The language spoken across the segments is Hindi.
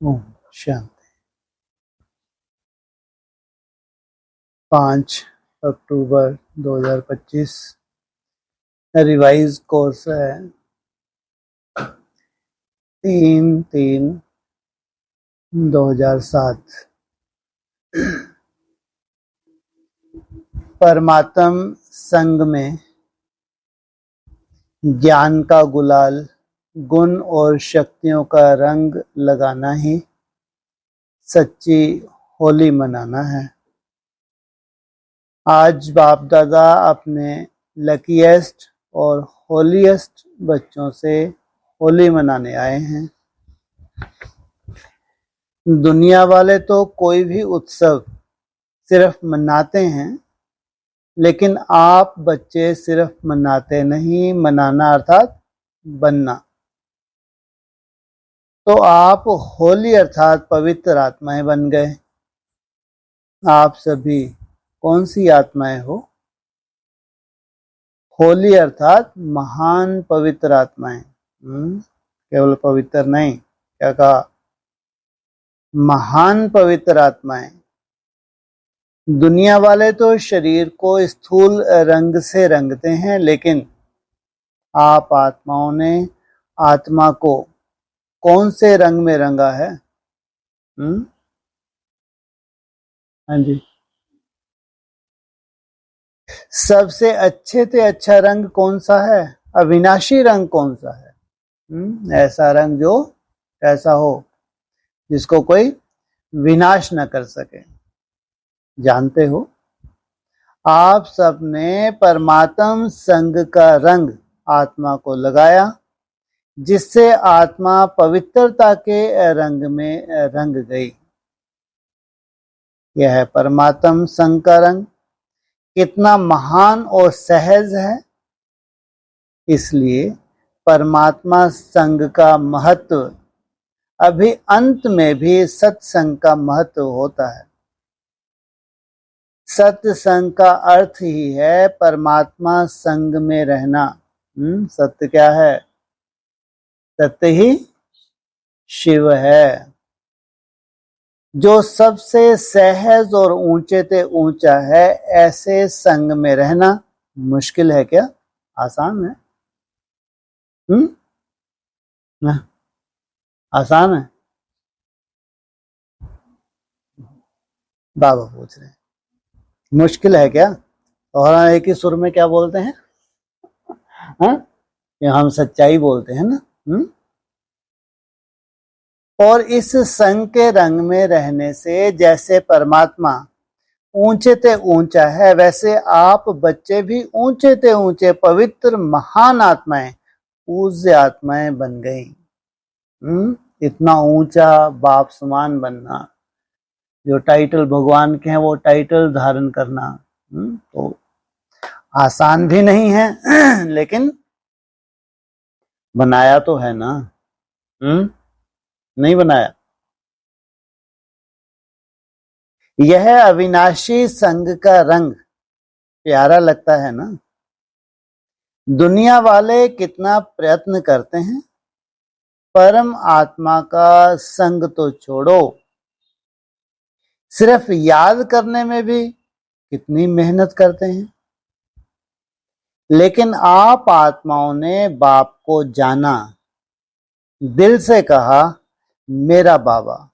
ओम शांति। 5 अक्टूबर 2025 रिवाइज कोर्स है 3/3/2007। परमात्म संग में ज्ञान का गुलाल, गुण और शक्तियों का रंग लगाना ही सच्ची होली मनाना है। आज बाप दादा अपने लकीएस्ट और होलीएस्ट बच्चों से होली मनाने आए हैं। दुनिया वाले तो कोई भी उत्सव सिर्फ मनाते हैं, लेकिन आप बच्चे सिर्फ मनाते नहीं, मनाना अर्थात बनना। तो आप होली अर्थात पवित्र आत्माएं बन गए। आप सभी कौन सी आत्माएं हो? होली अर्थात महान पवित्र आत्माएं। केवल पवित्र नहीं, क्या कहा? महान पवित्र आत्माएं। दुनिया वाले तो शरीर को स्थूल रंग से रंगते हैं, लेकिन आप आत्माओं ने आत्मा को कौन से रंग में रंगा है? हाँ जी। सबसे अच्छे से अच्छा रंग कौन सा है? अविनाशी रंग कौन सा है? ऐसा रंग जो ऐसा हो जिसको कोई विनाश न कर सके। जानते हो, आप सबने परमात्म संग का रंग आत्मा को लगाया, जिससे आत्मा पवित्रता के रंग में रंग गई। यह है परमात्म संग का रंग। कितना महान और सहज है। इसलिए परमात्मा संग का महत्व अभी अंत में भी सत्संग का महत्व होता है। सत्संग का अर्थ ही है परमात्मा संग में रहना। सत्य क्या है? सत्य ही शिव है, जो सबसे सहज और ऊंचे से ऊंचा है। ऐसे संग में रहना मुश्किल है क्या? आसान है। आसान है? बाबा पूछ रहे हैं, मुश्किल है क्या? और एक ही सुर में क्या बोलते हैं? हम सच्चाई बोलते हैं ना। और इस संग के रंग में रहने से जैसे परमात्मा ऊंचे से ऊंचा है, वैसे आप बच्चे भी ऊंचे से ऊंचे पवित्र महान आत्माएं, पूज्य आत्माएं बन गई। इतना ऊंचा बाप समान बनना, जो टाइटल भगवान के हैं वो टाइटल धारण करना तो आसान भी नहीं है, लेकिन बनाया तो है ना। नहीं बनाया? यह अविनाशी संग का रंग प्यारा लगता है ना। दुनिया वाले कितना प्रयत्न करते हैं, परम आत्मा का संग तो छोड़ो, सिर्फ याद करने में भी कितनी मेहनत करते हैं। लेकिन आप आत्माओं ने बाप को जाना, दिल से कहा मेरा बाबा।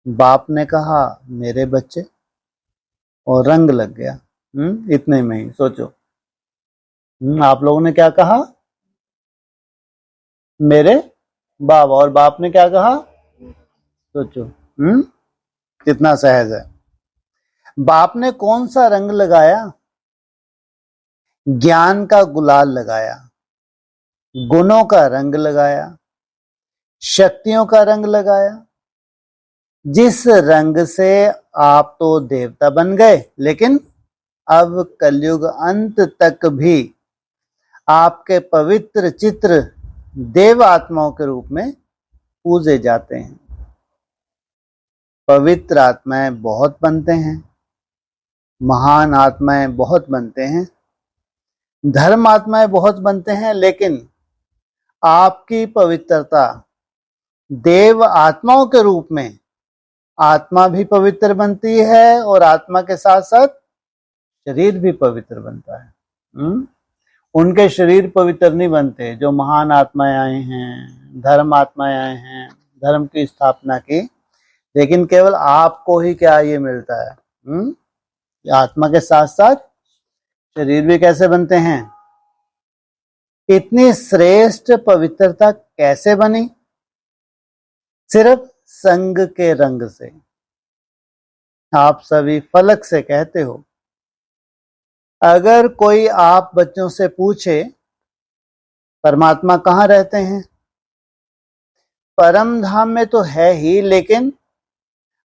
बाप ने कहा मेरे बच्चे, और रंग लग गया। इतने में ही सोचो। आप लोगों ने क्या कहा? मेरे बाबा। और बाप ने क्या कहा? सोचो कितना सहज है। बाप ने कौन सा रंग लगाया? ज्ञान का गुलाल लगाया, गुणों का रंग लगाया, शक्तियों का रंग लगाया, जिस रंग से आप तो देवता बन गए, लेकिन अब कलयुग अंत तक भी आपके पवित्र चित्र देव आत्माओं के रूप में पूजे जाते हैं। पवित्र आत्माएं बहुत बनते हैं, महान आत्माएं बहुत बनते हैं, धर्म आत्माएं बहुत बनते हैं, लेकिन आपकी पवित्रता देव आत्माओं के रूप में आत्मा भी पवित्र बनती है और आत्मा के साथ साथ शरीर भी पवित्र बनता है। उनके शरीर पवित्र नहीं बनते जो महान आत्माएं आए हैं, धर्म आत्माएं आए हैं, धर्म की स्थापना की, लेकिन केवल आपको ही क्या ये मिलता है, आत्मा के साथ साथ शरीर भी कैसे बनते हैं। इतनी श्रेष्ठ पवित्रता कैसे बनी? सिर्फ संग के रंग से। आप सभी फलक से कहते हो। अगर कोई आप बच्चों से पूछे परमात्मा कहाँ रहते हैं, परम धाम में तो है ही, लेकिन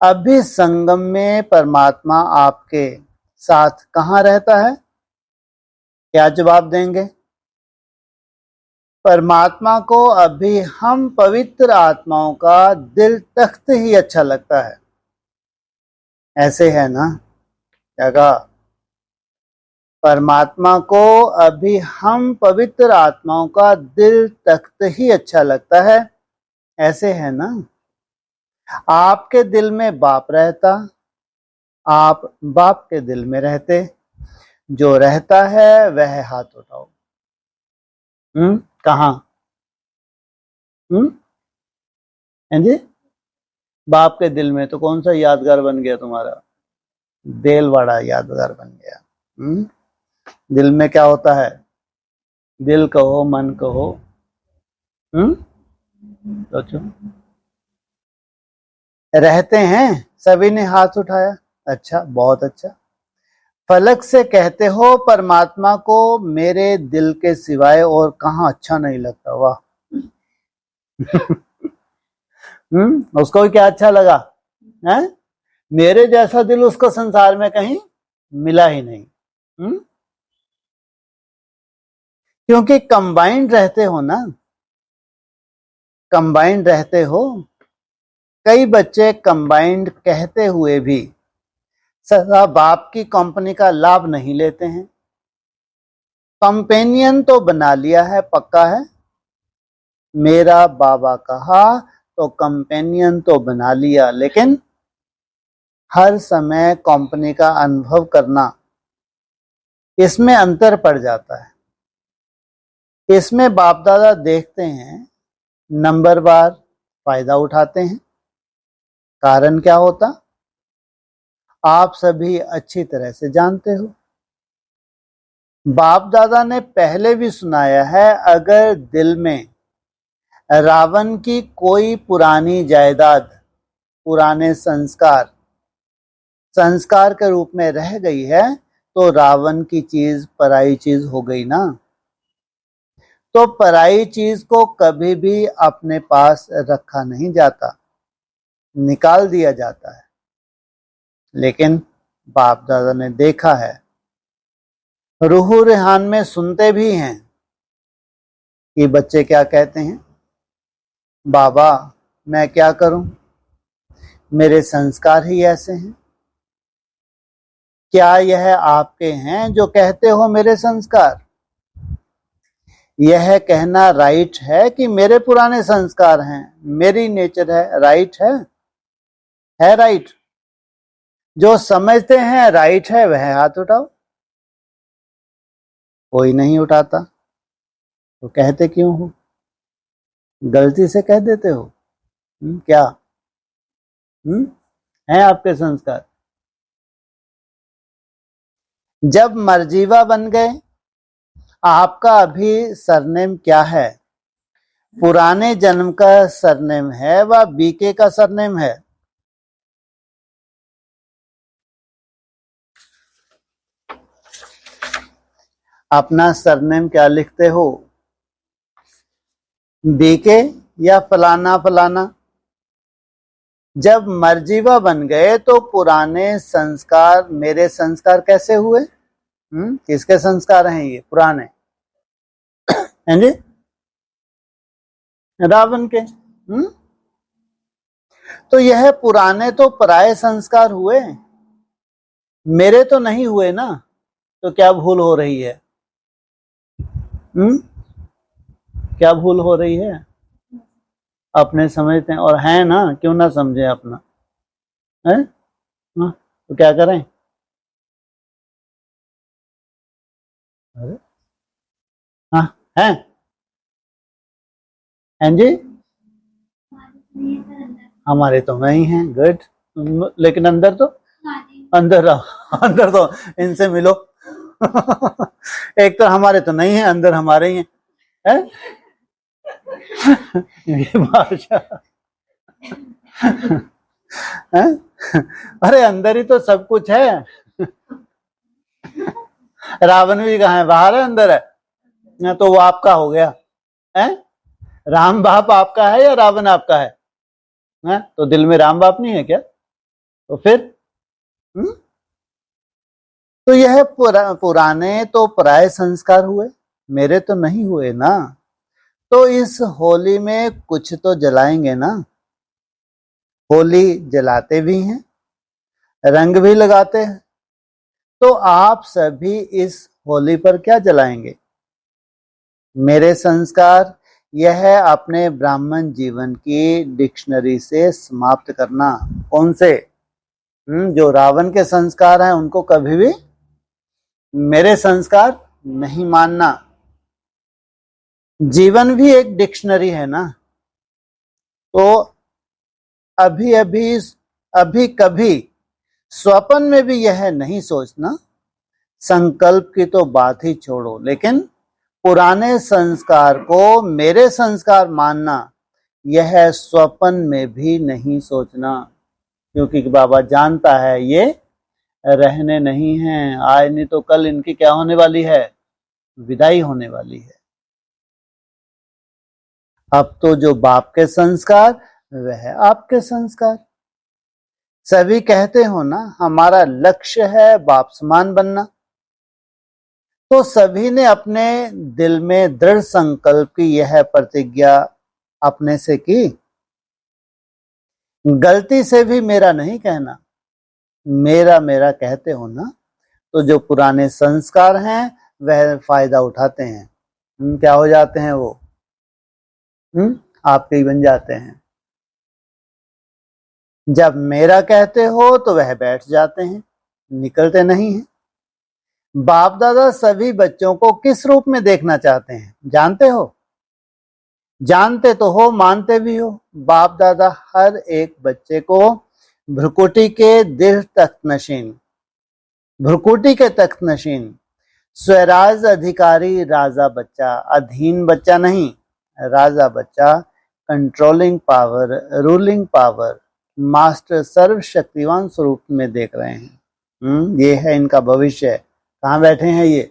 अभी संगम में परमात्मा आपके साथ कहाँ रहता है, क्या जवाब देंगे? परमात्मा को अभी हम पवित्र आत्माओं का दिल तख्त ही अच्छा लगता है। ऐसे है ना? क्या कहा? परमात्मा को अभी हम पवित्र आत्माओं का दिल तख्त ही अच्छा लगता है। ऐसे है ना? आपके दिल में बाप रहता, आप बाप के दिल में रहते। जो रहता है वह हाथ उठाओ। कहाँ? जी, बाप के दिल में। तो कौन सा यादगार बन गया तुम्हारा? देलवाड़ा यादगार बन गया। दिल में क्या होता है? दिल कहो, मन कहो। सोचो। रहते हैं। सभी ने हाथ उठाया। अच्छा, बहुत अच्छा। फलक से कहते हो परमात्मा को मेरे दिल के सिवाय और कहाँ अच्छा नहीं लगता। वाह। उसको भी क्या अच्छा लगा है? मेरे जैसा दिल उसको संसार में कहीं मिला ही नहीं। क्योंकि कंबाइंड रहते हो ना, कंबाइंड रहते हो। कई बच्चे कंबाइंड कहते हुए भी सदा बाप की कंपनी का लाभ नहीं लेते हैं। कंपेनियन तो बना लिया है, पक्का है। मेरा बाबा कहा तो कंपेनियन तो बना लिया, लेकिन हर समय कंपनी का अनुभव करना, इसमें अंतर पड़ जाता है। इसमें बाप दादा देखते हैं, नंबरवार फायदा उठाते हैं। कारण क्या होता? आप सभी अच्छी तरह से जानते हो। बाप दादा ने पहले भी सुनाया है, अगर दिल में रावण की कोई पुरानी जायदाद, पुराने संस्कार के रूप में रह गई है, तो रावण की चीज पराई चीज हो गई ना। तो पराई चीज को कभी भी अपने पास रखा नहीं जाता, निकाल दिया जाता है। लेकिन बाप दादा ने देखा है, रूह रेहान में सुनते भी हैं कि बच्चे क्या कहते हैं, बाबा मैं क्या करूं, मेरे संस्कार ही ऐसे हैं। क्या यह आपके हैं जो कहते हो मेरे संस्कार? यह कहना राइट है कि मेरे पुराने संस्कार हैं, मेरी नेचर है, राइट है राइट? जो समझते हैं राइट है वह हाथ उठाओ। कोई नहीं उठाता, तो कहते क्यों हो? गलती से कह देते हो। क्या हैं आपके संस्कार? जब मर्जीवा बन गए, आपका अभी सरनेम क्या है? पुराने जन्म का सरनेम है व बीके का सरनेम है? अपना सरनेम क्या लिखते हो? बीके या फलाना फलाना? जब मर्जीवा बन गए तो पुराने संस्कार, मेरे संस्कार कैसे हुए? किसके संस्कार हैं ये पुराने? हैं जी? रावण के। तो यह पुराने तो पराये संस्कार हुए, मेरे तो नहीं हुए ना। तो क्या भूल हो रही है? क्या भूल हो रही है? अपने समझते हैं और हैं ना, क्यों ना समझे अपना है। हाँ, तो क्या करें। अरे हाँ, हैं हैं जी, हमारे तो नहीं हैं, गुड। लेकिन अंदर तो, अंदर अंदर तो इनसे मिलो। एक तो हमारे तो नहीं है, अंदर हमारे ही हैं ये भाषा है। अरे अंदर ही तो सब कुछ है। रावण भी कहाँ है, बाहर है अंदर है, तो वो आपका हो गया है। राम बाप आपका है या रावण आपका है? तो दिल में राम बाप नहीं है क्या? तो फिर तो यह पुराने तो पराये संस्कार हुए, मेरे तो नहीं हुए ना। तो इस होली में कुछ तो जलाएंगे ना। होली जलाते भी हैं, रंग भी लगाते हैं। तो आप सभी इस होली पर क्या जलाएंगे? मेरे संस्कार यह है अपने ब्राह्मण जीवन की डिक्शनरी से समाप्त करना। कौन से? जो रावण के संस्कार हैं उनको कभी भी मेरे संस्कार नहीं मानना। जीवन भी एक डिक्शनरी है ना। तो अभी अभी अभी कभी स्वप्न में भी यह नहीं सोचना, संकल्प की तो बात ही छोड़ो, लेकिन पुराने संस्कार को मेरे संस्कार मानना यह स्वप्न में भी नहीं सोचना। क्योंकि बाबा जानता है ये रहने नहीं है, आज नहीं तो कल इनकी क्या होने वाली है, विदाई होने वाली है। अब तो जो बाप के संस्कार वह आपके संस्कार। सभी कहते हो ना हमारा लक्ष्य है बाप समान बनना। तो सभी ने अपने दिल में दृढ़ संकल्प की यह प्रतिज्ञा अपने से की। गलती से भी मेरा नहीं कहना, मेरा मेरा कहते हो ना, तो जो पुराने संस्कार हैं वह फायदा उठाते हैं। क्या हो जाते हैं वो? आपके ही बन जाते हैं। जब मेरा कहते हो तो वह बैठ जाते हैं, निकलते नहीं हैं। बाप दादा सभी बच्चों को किस रूप में देखना चाहते हैं जानते हो? जानते तो हो, मानते भी हो। बाप दादा हर एक बच्चे को भ्रुकुटी के दिल तख्त नशीन, भ्रुकुटी के तख्त नशीन, स्वराज अधिकारी राजा बच्चा, अधीन बच्चा नहीं, राजा बच्चा, controlling power, ruling power, master सर्वशक्तिवान स्वरूप में देख रहे हैं। ये है इनका भविष्य। कहाँ बैठे हैं ये?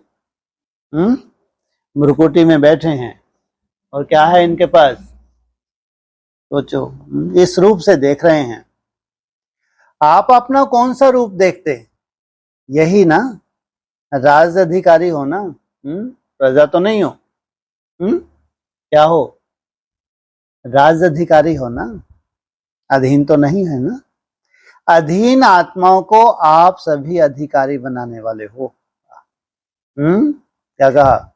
भ्रुकुटी में बैठे हैं। और क्या है इनके पास? सोचो, इस रूप से देख रहे हैं। आप अपना कौन सा रूप देखते? यही ना, राज अधिकारी हो ना, प्रजा तो नहीं हो। क्या हो? राज अधिकारी हो ना, अधीन तो नहीं है ना। अधीन आत्माओं को आप सभी अधिकारी बनाने वाले हो। क्या कहा?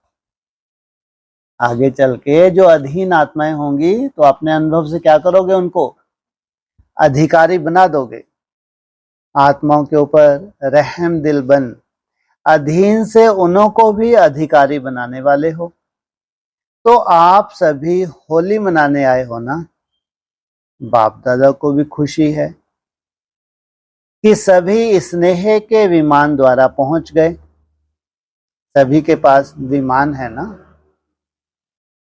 आगे चल के जो अधीन आत्माएं होंगी तो अपने अनुभव से क्या करोगे? उनको अधिकारी बना दोगे। आत्माओं के ऊपर रहम दिल बन, अधीन से उन्हों को भी अधिकारी बनाने वाले हो। तो आप सभी होली मनाने आए हो ना। बाप दादा को भी खुशी है कि सभी स्नेह के विमान द्वारा पहुंच गए। सभी के पास विमान है ना।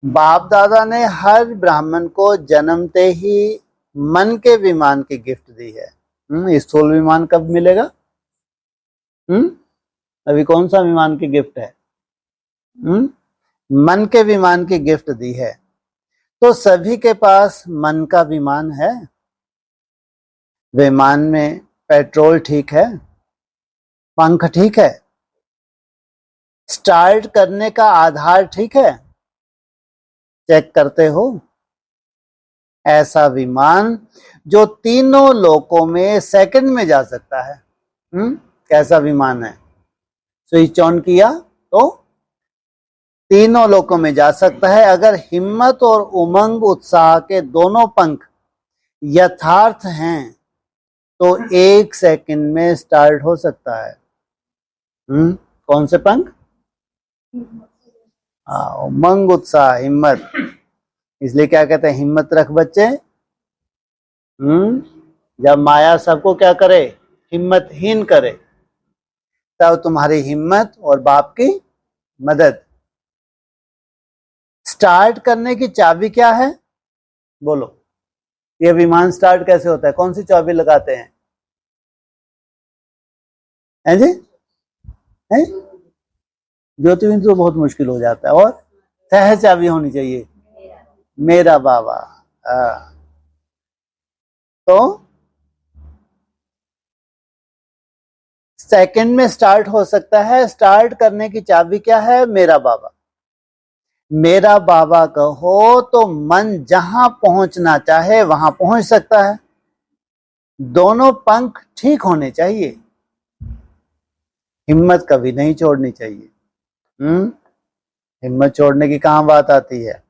बाप दादा ने हर ब्राह्मण को जन्मते ही मन के विमान की गिफ्ट दी है। स्थूल विमान कब मिलेगा? अभी कौन सा विमान की गिफ्ट है? मन के विमान की गिफ्ट दी है। तो सभी के पास मन का विमान है। विमान में पेट्रोल ठीक है, पंख ठीक है, स्टार्ट करने का आधार ठीक है, चेक करते हो? ऐसा विमान जो तीनों लोकों में सेकंड में जा सकता है। कैसा विमान है? स्विच ऑन किया तो तीनों लोकों में जा सकता है। अगर हिम्मत और उमंग उत्साह के दोनों पंख यथार्थ हैं तो 1 सेकंड में स्टार्ट हो सकता है। कौन से पंख? उमंग, उत्साह, हिम्मत। इसलिए क्या कहते हैं? हिम्मत रख बच्चे। जब माया सबको क्या करे? हिम्मतहीन करे, तब तुम्हारी हिम्मत और बाप की मदद। स्टार्ट करने की चाबी क्या है? बोलो, ये विमान स्टार्ट कैसे होता है? कौन सी चाबी लगाते हैं? हैं जी? हैं? ज्योतिबिंदु तो बहुत मुश्किल हो जाता है। और सहज चाबी होनी चाहिए, मेरा बाबा। तो सेकंड में स्टार्ट हो सकता है। स्टार्ट करने की चाबी क्या है? मेरा बाबा। मेरा बाबा कहो तो मन जहां पहुंचना चाहे वहां पहुंच सकता है। दोनों पंख ठीक होने चाहिए। हिम्मत कभी नहीं छोड़नी चाहिए। हिम्मत छोड़ने की कहां बात आती है?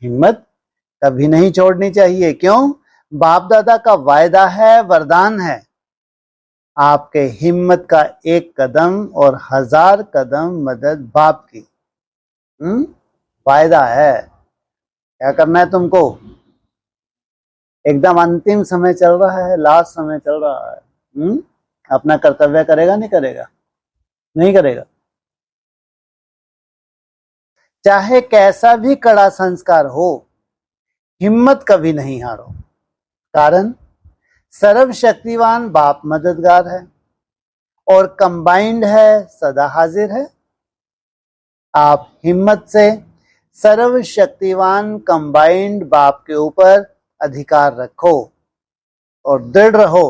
हिम्मत कभी नहीं छोड़नी चाहिए। क्यों? बाप दादा का वायदा है, वरदान है, आपके हिम्मत का 1 कदम और 1000 कदम मदद बाप की। वायदा है। क्या करना है तुमको? एकदम अंतिम समय चल रहा है, लास्ट समय चल रहा है। अपना कर्तव्य करेगा, नहीं करेगा? नहीं करेगा। चाहे कैसा भी कड़ा संस्कार हो, हिम्मत कभी नहीं हारो। कारण सर्वशक्तिवान बाप मददगार है और कंबाइंड है, सदा हाजिर है। आप हिम्मत से सर्वशक्तिवान कंबाइंड बाप के ऊपर अधिकार रखो और दृढ़ रहो।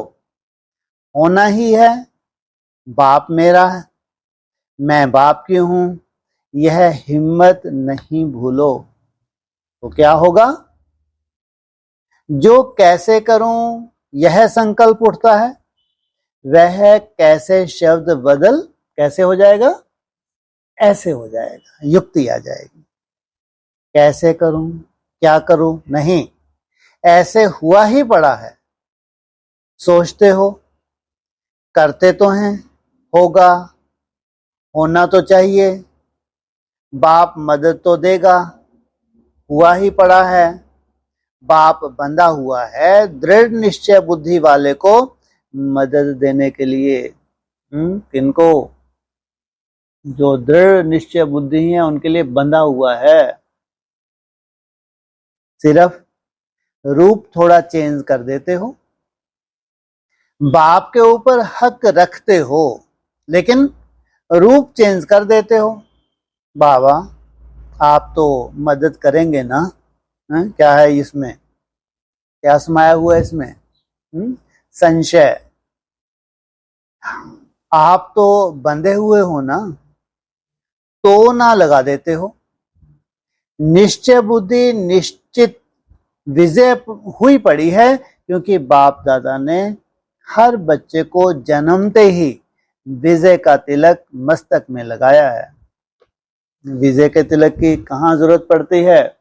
होना ही है, बाप मेरा है, मैं बाप की हूं, यह हिम्मत नहीं भूलो। तो क्या होगा? जो कैसे करूं यह संकल्प उठता है, वह कैसे शब्द बदल कैसे हो जाएगा? ऐसे हो जाएगा। युक्ति आ जाएगी। कैसे करूं, क्या करूं नहीं, ऐसे हुआ ही पड़ा है। सोचते हो, करते तो हैं, होगा, होना तो चाहिए, बाप मदद तो देगा, हुआ ही पड़ा है। बाप बंधा हुआ है दृढ़ निश्चय बुद्धि वाले को मदद देने के लिए। किनको? जो दृढ़ निश्चय बुद्धि है उनके लिए बंधा हुआ है। सिर्फ रूप थोड़ा चेंज कर देते हो, बाप के ऊपर हक रखते हो, लेकिन रूप चेंज कर देते हो। बाबा आप तो मदद करेंगे ना? क्या है इसमें? क्या समाया हुआ है इसमें? संशय। आप तो बंधे हुए हो ना, तो ना लगा देते हो। निश्चय बुद्धि निश्चित विजय हुई पड़ी है, क्योंकि बाप दादा ने हर बच्चे को जन्मते ही विजय का तिलक मस्तक में लगाया है। विजय के तिलक की कहां जरूरत पड़ती है?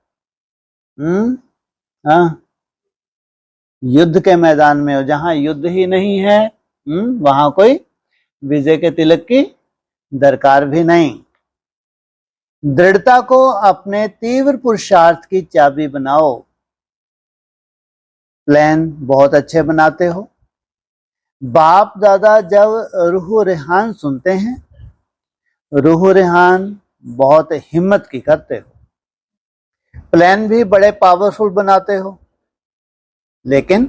युद्ध के मैदान में। जहां युद्ध ही नहीं है, वहां कोई विजय के तिलक की दरकार भी नहीं। दृढ़ता को अपने तीव्र पुरुषार्थ की चाबी बनाओ। प्लान बहुत अच्छे बनाते हो। बाप दादा जब रूह रेहान सुनते हैं, रूह रेहान बहुत हिम्मत की करते हो। प्लान भी बड़े पावरफुल बनाते हो, लेकिन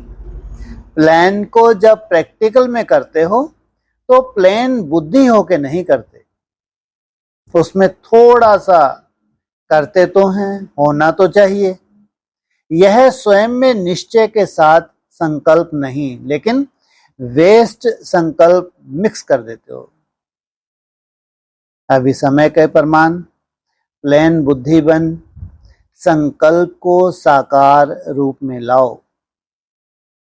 प्लान को जब प्रैक्टिकल में करते हो तो प्लान बुद्धि होके नहीं करते। उसमें थोड़ा सा करते तो हैं, होना तो चाहिए। यह स्वयं में निश्चय के साथ संकल्प नहीं, लेकिन वेस्ट संकल्प मिक्स कर देते हो। अभी समय के प्रमाण प्लेन बुद्धि बन संकल्प को साकार रूप में लाओ।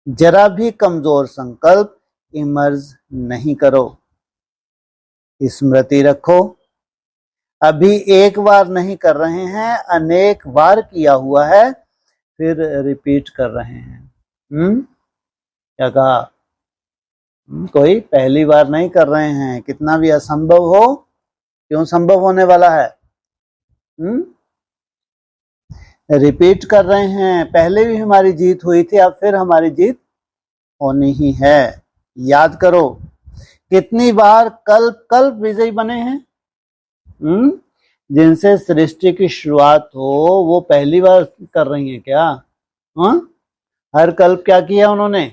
जरा भी कमजोर संकल्प इमर्ज नहीं करो। स्मृति रखो, अभी एक बार नहीं कर रहे हैं, अनेक बार किया हुआ है, फिर रिपीट कर रहे हैं। क्या कहा? कोई पहली बार नहीं कर रहे हैं, कितना भी असंभव हो, क्यों संभव होने वाला है? रिपीट कर रहे हैं। पहले भी हमारी जीत हुई थी, अब फिर हमारी जीत होनी ही है। याद करो कितनी बार कल्प कल्प विजयी बने हैं। जिनसे सृष्टि की शुरुआत हो, वो पहली बार कर रही हैं क्या? हर कल्प क्या किया उन्होंने?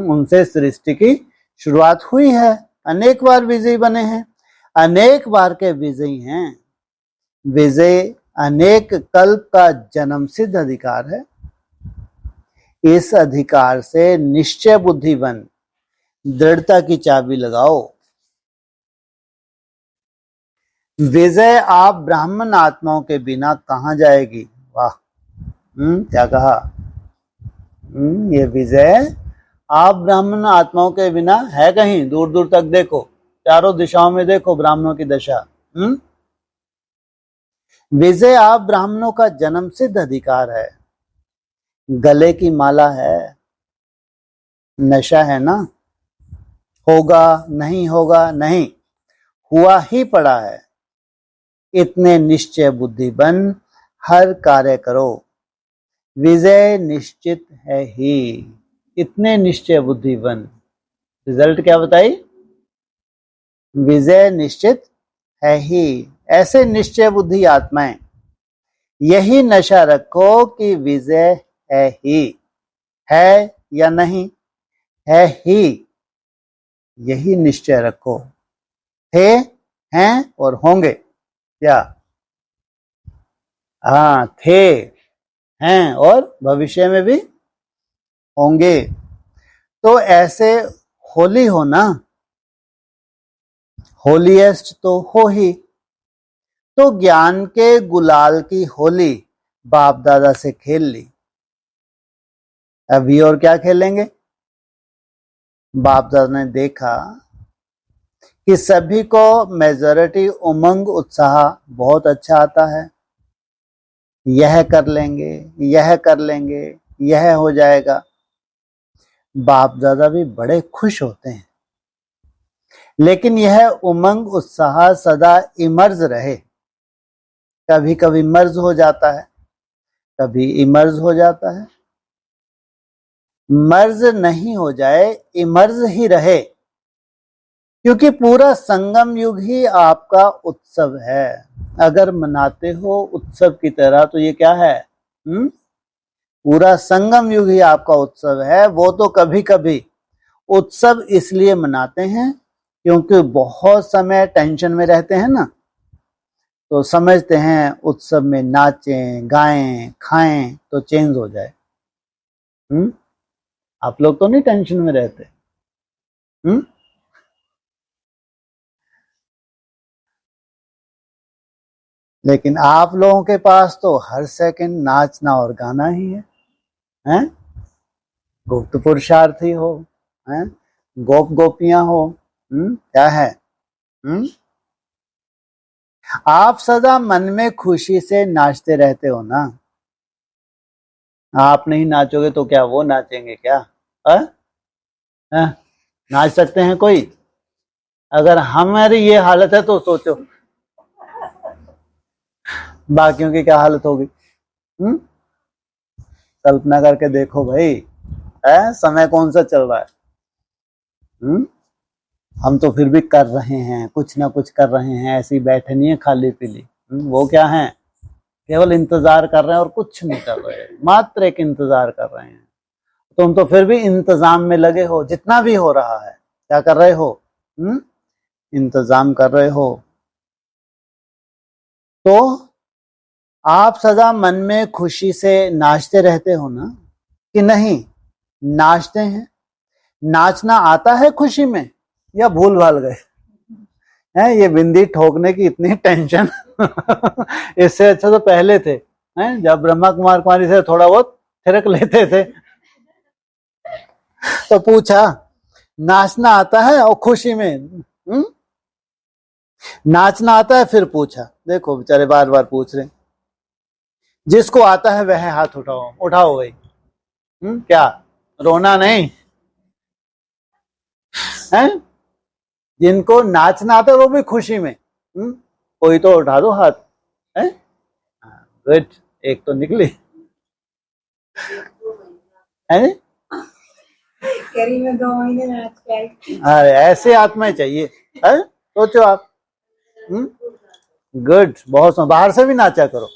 उनसे सृष्टि की शुरुआत हुई है, अनेक बार विजयी बने हैं, अनेक बार के विजयी हैं। विजय अनेक कल्प का जन्म सिद्ध अधिकार है। इस अधिकार से निश्चय बुद्धि बन दृढ़ता की चाबी लगाओ। विजय आप ब्राह्मण आत्माओं के बिना कहां जाएगी? वाह! क्या कहा? ये विजय आप ब्राह्मण आत्माओं के बिना है कहीं? दूर दूर तक देखो, चारों दिशाओं में देखो ब्राह्मणों की दशा। विजय आप ब्राह्मणों का जन्म सिद्ध अधिकार है। गले की माला है, नशा है ना? होगा नहीं होगा नहीं, हुआ ही पड़ा है। इतने निश्चय बुद्धि बन हर कार्य करो, विजय निश्चित है ही। इतने निश्चय बुद्धि बन, रिजल्ट क्या बताई? विजय निश्चित है ही। ऐसे निश्चय बुद्धि आत्माएं यही नशा रखो कि विजय है ही, है या नहीं? है ही, यही निश्चय रखो। थे, हैं और होंगे। क्या? हाँ, थे, हैं और भविष्य में भी होंगे। तो ऐसे होली हो ना, होलीएस्ट तो हो ही। तो ज्ञान के गुलाल की होली बाप दादा से खेल ली, अभी और क्या खेलेंगे? बाप दादा ने देखा कि सभी को मेजॉरिटी उमंग उत्साह बहुत अच्छा आता है, यह कर लेंगे, यह कर लेंगे, यह हो जाएगा। बाप दादा भी बड़े खुश होते हैं, लेकिन यह उमंग उत्साह सदा इमर्ज रहे। कभी कभी मर्ज हो जाता है, कभी इमर्ज हो जाता है। मर्ज नहीं हो जाए, इमर्ज ही रहे, क्योंकि पूरा संगम युग ही आपका उत्सव है। अगर मनाते हो उत्सव की तरह तो ये क्या है? पूरा संगम युग ही आपका उत्सव है। वो तो कभी कभी उत्सव इसलिए मनाते हैं क्योंकि बहुत समय टेंशन में रहते हैं ना, तो समझते हैं उत्सव में नाचें, गाएं, खाएं तो चेंज हो जाए। आप लोग तो नहीं टेंशन में रहते? लेकिन आप लोगों के पास तो हर सेकंड नाचना और गाना ही है, हैं? गुप्त पुरुषार्थी हो, हैं? गोप गोपियां हो, क्या है? आप सदा मन में खुशी से नाचते रहते हो ना। आप नहीं नाचोगे तो क्या वो नाचेंगे क्या? नाच सकते हैं कोई? अगर हमारी ये हालत है तो सोचो बाकियों की क्या हालत होगी। कल्पना करके देखो भाई, समय कौन सा चल रहा है। हम तो फिर भी कर रहे हैं, कुछ ना कुछ कर रहे हैं, ऐसी बैठे नहीं है खाली पीली। वो क्या है? केवल इंतजार कर रहे हैं और कुछ नहीं कर रहे, मात्र एक इंतजार कर रहे हैं। तुम तो फिर भी इंतजाम में लगे हो, जितना भी हो रहा है क्या कर रहे हो? इंतजाम कर रहे हो। तो आप सदा मन में खुशी से नाचते रहते हो ना, कि नहीं? नाचते हैं। नाचना आता है खुशी में या भूल भाल गए हैं? ये बिंदी ठोकने की इतनी टेंशन इससे अच्छा तो पहले थे, हैं? जब ब्रह्मा कुमार कुमारी से थोड़ा बहुत थिरक लेते थे तो पूछा नाचना आता है और खुशी में नाचना आता है, फिर पूछा, देखो बेचारे बार बार पूछ रहे हैं। जिसको आता है वह हाथ उठाओ, उठाओ भाई। क्या रोना नहीं है? जिनको नाचना आता है वो भी खुशी में, कोई तो उठा दो हाथ है। गुड, एक तो निकली है। में 2 महीने नाच के आई। अरे ऐसे आत्माएं चाहिए है? सोचो आप। गुड, बहुत सो। बाहर से भी नाचा करो।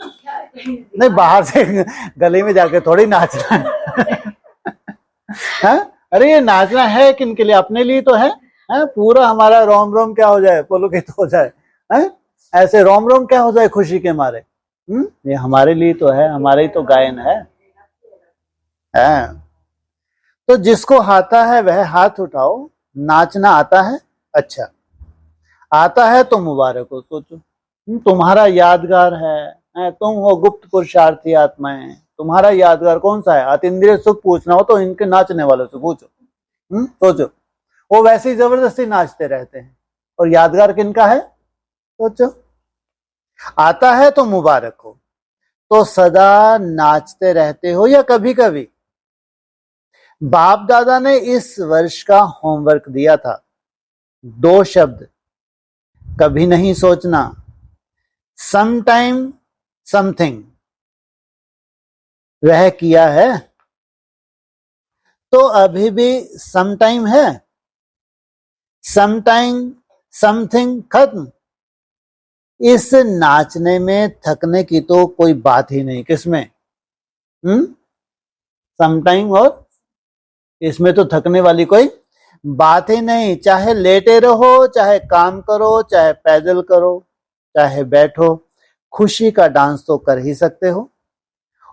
नहीं, बाहर से गली में जाके थोड़ी नाचना है। अरे ये नाचना है किन के लिए? अपने लिए तो है। पूरा हमारा रोम रोम क्या हो जाए, पुलकित हो जाए है? ऐसे रोम रोम क्या हो जाए खुशी के मारे। ये हमारे लिए तो है, हमारे ही तो गायन है। तो जिसको आता है वह हाथ उठाओ। नाचना आता है, अच्छा आता है तो मुबारक हो। सोचो, तुम्हारा यादगार है, तुम हो गुप्त पुरुषार्थी आत्माएं। तुम्हारा यादगार कौन सा है? अतीन्द्रिय सुख पूछना हो तो इनके नाचने वालों से पूछो। सोचो, वो वैसे ही जबरदस्ती नाचते रहते हैं। और यादगार किनका है? सोचो, आता है तो मुबारक हो। तो सदा नाचते रहते हो या कभी कभी? बाप दादा ने इस वर्ष का होमवर्क दिया था, 2 शब्द, कभी नहीं सोचना, समटाइम समथिंग। वह किया है? तो अभी भी समटाइम है, समटाइम समथिंग खत्म। इस नाचने में थकने की तो कोई बात ही नहीं। किसमें? समटाइम, और इसमें तो थकने वाली कोई बात ही नहीं। चाहे लेटे रहो, चाहे काम करो, चाहे पैदल करो, चाहे बैठो, खुशी का डांस तो कर ही सकते हो।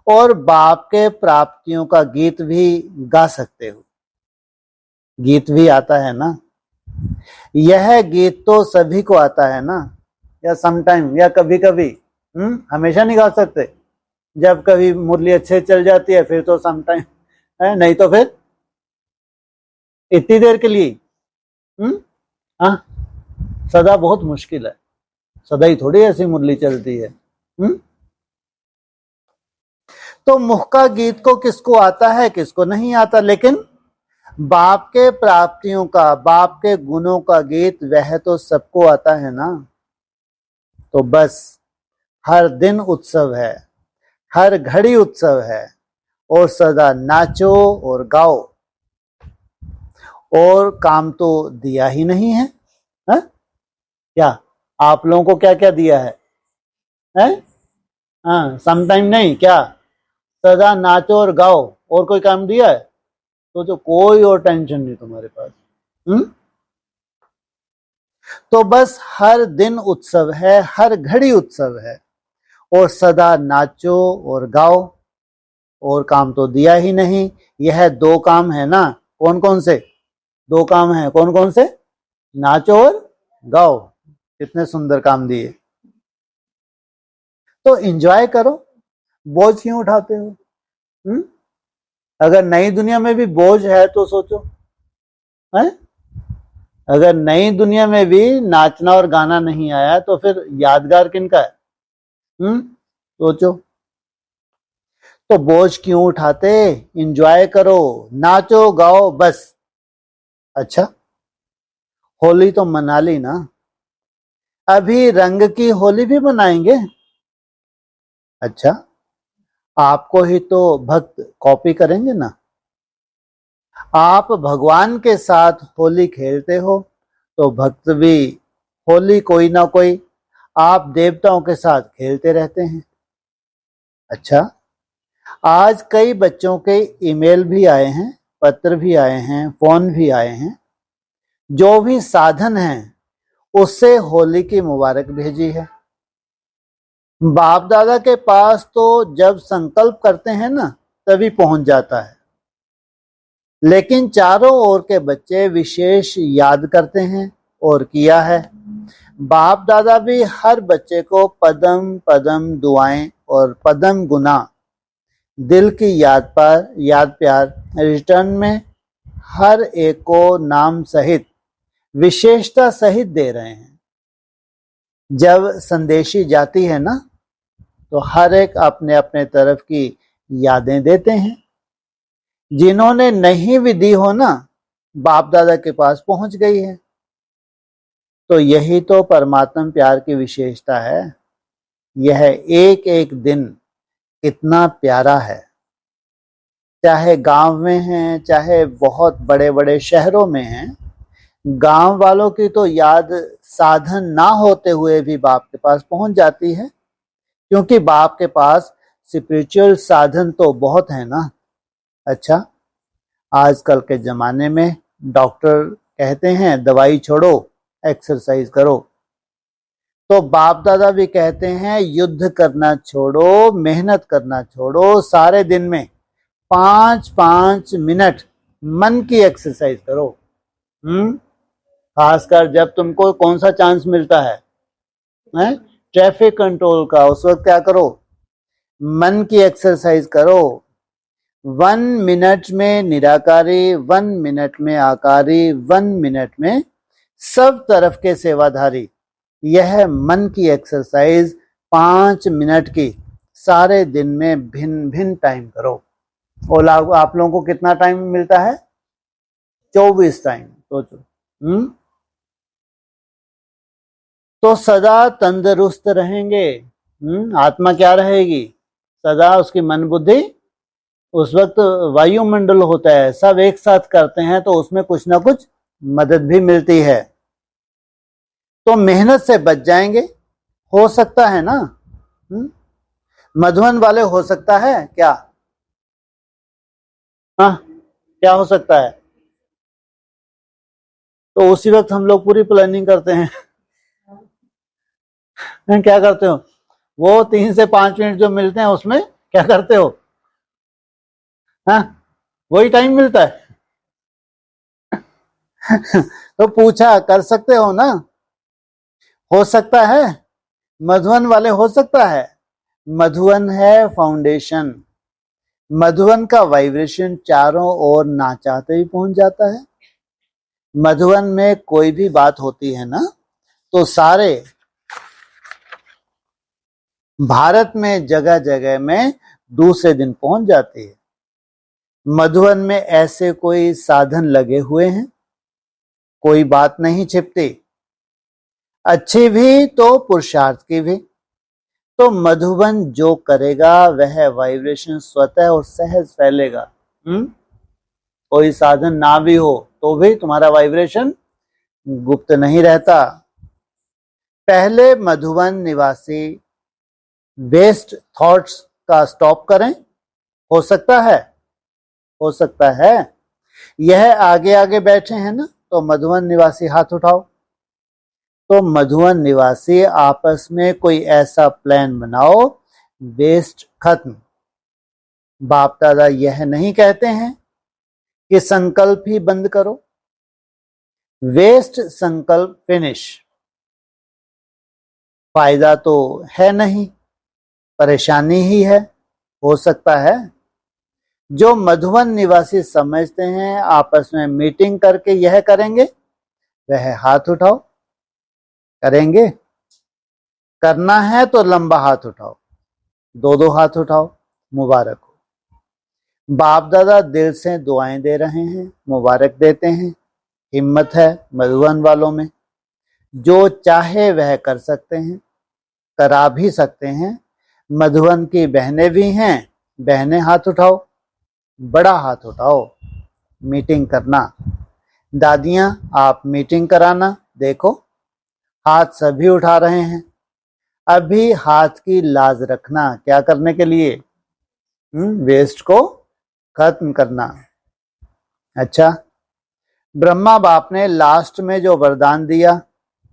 और बाप के प्राप्तियों का गीत भी गा सकते हो। गीत भी आता है ना? यह गीत तो सभी को आता है ना? या समटाइम, या कभी कभी? हमेशा नहीं गा सकते। जब कभी मुरली अच्छे चल जाती है फिर तो समटाइम है, नहीं तो फिर इतनी देर के लिए। सदा बहुत मुश्किल है। सदा ही थोड़ी ऐसी मुरली चलती है। तो मुख का गीत को किसको आता है, किसको नहीं आता? लेकिन बाप के प्राप्तियों का, बाप के गुणों का गीत वह तो सबको आता है ना? तो बस हर दिन उत्सव है, हर घड़ी उत्सव है, और सदा नाचो और गाओ। और काम तो दिया ही नहीं है, है? क्या आप लोगों को क्या क्या दिया है? समटाइम नहीं, क्या सदा नाचो और गाओ, और कोई काम दिया है? तो जो कोई और टेंशन नहीं तुम्हारे पास। तो बस हर दिन उत्सव है, हर घड़ी उत्सव है, और सदा नाचो और गाओ। और काम तो दिया ही नहीं। यह 2 काम है ना? कौन कौन से 2 काम है? कौन कौन से? नाचो और गाओ। कितने सुंदर काम दिए। तो एंजॉय करो, बोझ क्यों उठाते हो? अगर नई दुनिया में भी बोझ है तो सोचो, है? अगर नई दुनिया में भी नाचना और गाना नहीं आया तो फिर यादगार किनका है? सोचो। तो बोझ क्यों उठाते? एंजॉय करो, नाचो गाओ बस। अच्छा, होली तो मना ली ना? अभी रंग की होली भी मनाएंगे? अच्छा, आपको ही तो भक्त कॉपी करेंगे ना? आप भगवान के साथ होली खेलते हो तो भक्त भी होली कोई ना कोई आप देवताओं के साथ खेलते रहते हैं। अच्छा, आज कई बच्चों के ईमेल भी आए हैं, पत्र भी आए हैं, फोन भी आए हैं। जो भी साधन है उससे होली की मुबारक भेजी है। बाप दादा के पास तो जब संकल्प करते हैं ना तभी पहुंच जाता है। लेकिन चारों ओर के बच्चे विशेष याद करते हैं और किया है। बाप दादा भी हर बच्चे को पदम पदम दुआएं और पदम गुना दिल की याद प्यार रिटर्न में हर एक को नाम सहित विशेषता सहित दे रहे हैं। जब संदेशी जाती है ना, तो हर एक अपने अपने तरफ की यादें देते हैं। जिन्होंने नहीं भी दी हो ना, बाप दादा के पास पहुंच गई है। तो यही तो परमात्मा प्यार की विशेषता है। यह एक एक दिन कितना प्यारा है। चाहे गांव में हैं, चाहे बहुत बड़े बड़े शहरों में हैं, गांव वालों की तो याद साधन ना होते हुए भी बाप के पास पहुंच जाती है, क्योंकि बाप के पास स्पिरिचुअल साधन तो बहुत है ना। अच्छा, आजकल के जमाने में डॉक्टर कहते हैं दवाई छोड़ो, एक्सरसाइज करो, तो बाप दादा भी कहते हैं युद्ध करना छोड़ो, मेहनत करना छोड़ो, सारे दिन में 5-5 मिनट मन की एक्सरसाइज करो। खासकर जब तुमको कौन सा चांस मिलता है, ट्रैफिक कंट्रोल का, उस वक्त क्या करो, मन की एक्सरसाइज करो। 1 मिनट में निराकारी, 1 मिनट में आकारी, 1 मिनट में सब तरफ के सेवाधारी। यह मन की एक्सरसाइज 5 मिनट की सारे दिन में भिन्न भिन्न टाइम करो। और आप लोगों को कितना टाइम मिलता है? 24 टाइम। तो सदा तंदुरुस्त रहेंगे। आत्मा क्या रहेगी? सदा उसकी मन बुद्धि, उस वक्त वायुमंडल होता है, सब एक साथ करते हैं तो उसमें कुछ ना कुछ मदद भी मिलती है। तो मेहनत से बच जाएंगे। हो सकता है ना, मधुबन वाले हो सकता है क्या? हाँ, क्या हो सकता है? तो उसी वक्त हम लोग पूरी प्लानिंग करते हैं। क्या करते हो? वो 3 से 5 मिनट जो मिलते हैं उसमें क्या करते हो? हाँ, वही टाइम मिलता है। तो पूछा, कर सकते हो ना? हो सकता है? मधुबन वाले हो सकता है? मधुबन है फाउंडेशन। मधुबन का वाइब्रेशन चारों ओर ना चाहते ही पहुंच जाता है। मधुबन में कोई भी बात होती है ना, तो सारे भारत में जगह जगह में दूसरे दिन पहुंच जाती है। मधुबन में ऐसे कोई साधन लगे हुए हैं, कोई बात नहीं छिपती, अच्छी भी तो पुरुषार्थ की भी। तो मधुबन जो करेगा वह वाइब्रेशन स्वतः और सहज फैलेगा। कोई साधन ना भी हो तो भी तुम्हारा वाइब्रेशन गुप्त नहीं रहता। पहले मधुबन निवासी वेस्ट थॉट्स का स्टॉप करें। हो सकता है? हो सकता है। यह आगे आगे बैठे हैं ना, तो मधुबन निवासी हाथ उठाओ। तो मधुबन निवासी आपस में कोई ऐसा प्लान बनाओ, वेस्ट खत्म। बाप दादा यह नहीं कहते हैं कि संकल्प ही बंद करो, वेस्ट संकल्प फिनिश। फायदा तो है नहीं, परेशानी ही है। हो सकता है। जो मधुबन निवासी समझते हैं आपस में मीटिंग करके यह करेंगे, वह हाथ उठाओ। करेंगे? करना है तो लंबा हाथ उठाओ, 2-2 हाथ उठाओ, मुबारक हो। बाप दादा दिल से दुआएं दे रहे हैं, मुबारक देते हैं। हिम्मत है मधुबन वालों में, जो चाहे वह कर सकते हैं, करा भी सकते हैं। मधुबन की बहनें भी हैं, बहनें हाथ उठाओ, बड़ा हाथ उठाओ, मीटिंग करना। दादियां आप मीटिंग कराना। देखो हाथ सभी उठा रहे हैं। अभी हाथ की लाज रखना, क्या करने के लिए? वेस्ट को खत्म करना। अच्छा, ब्रह्मा बाप ने लास्ट में जो वरदान दिया,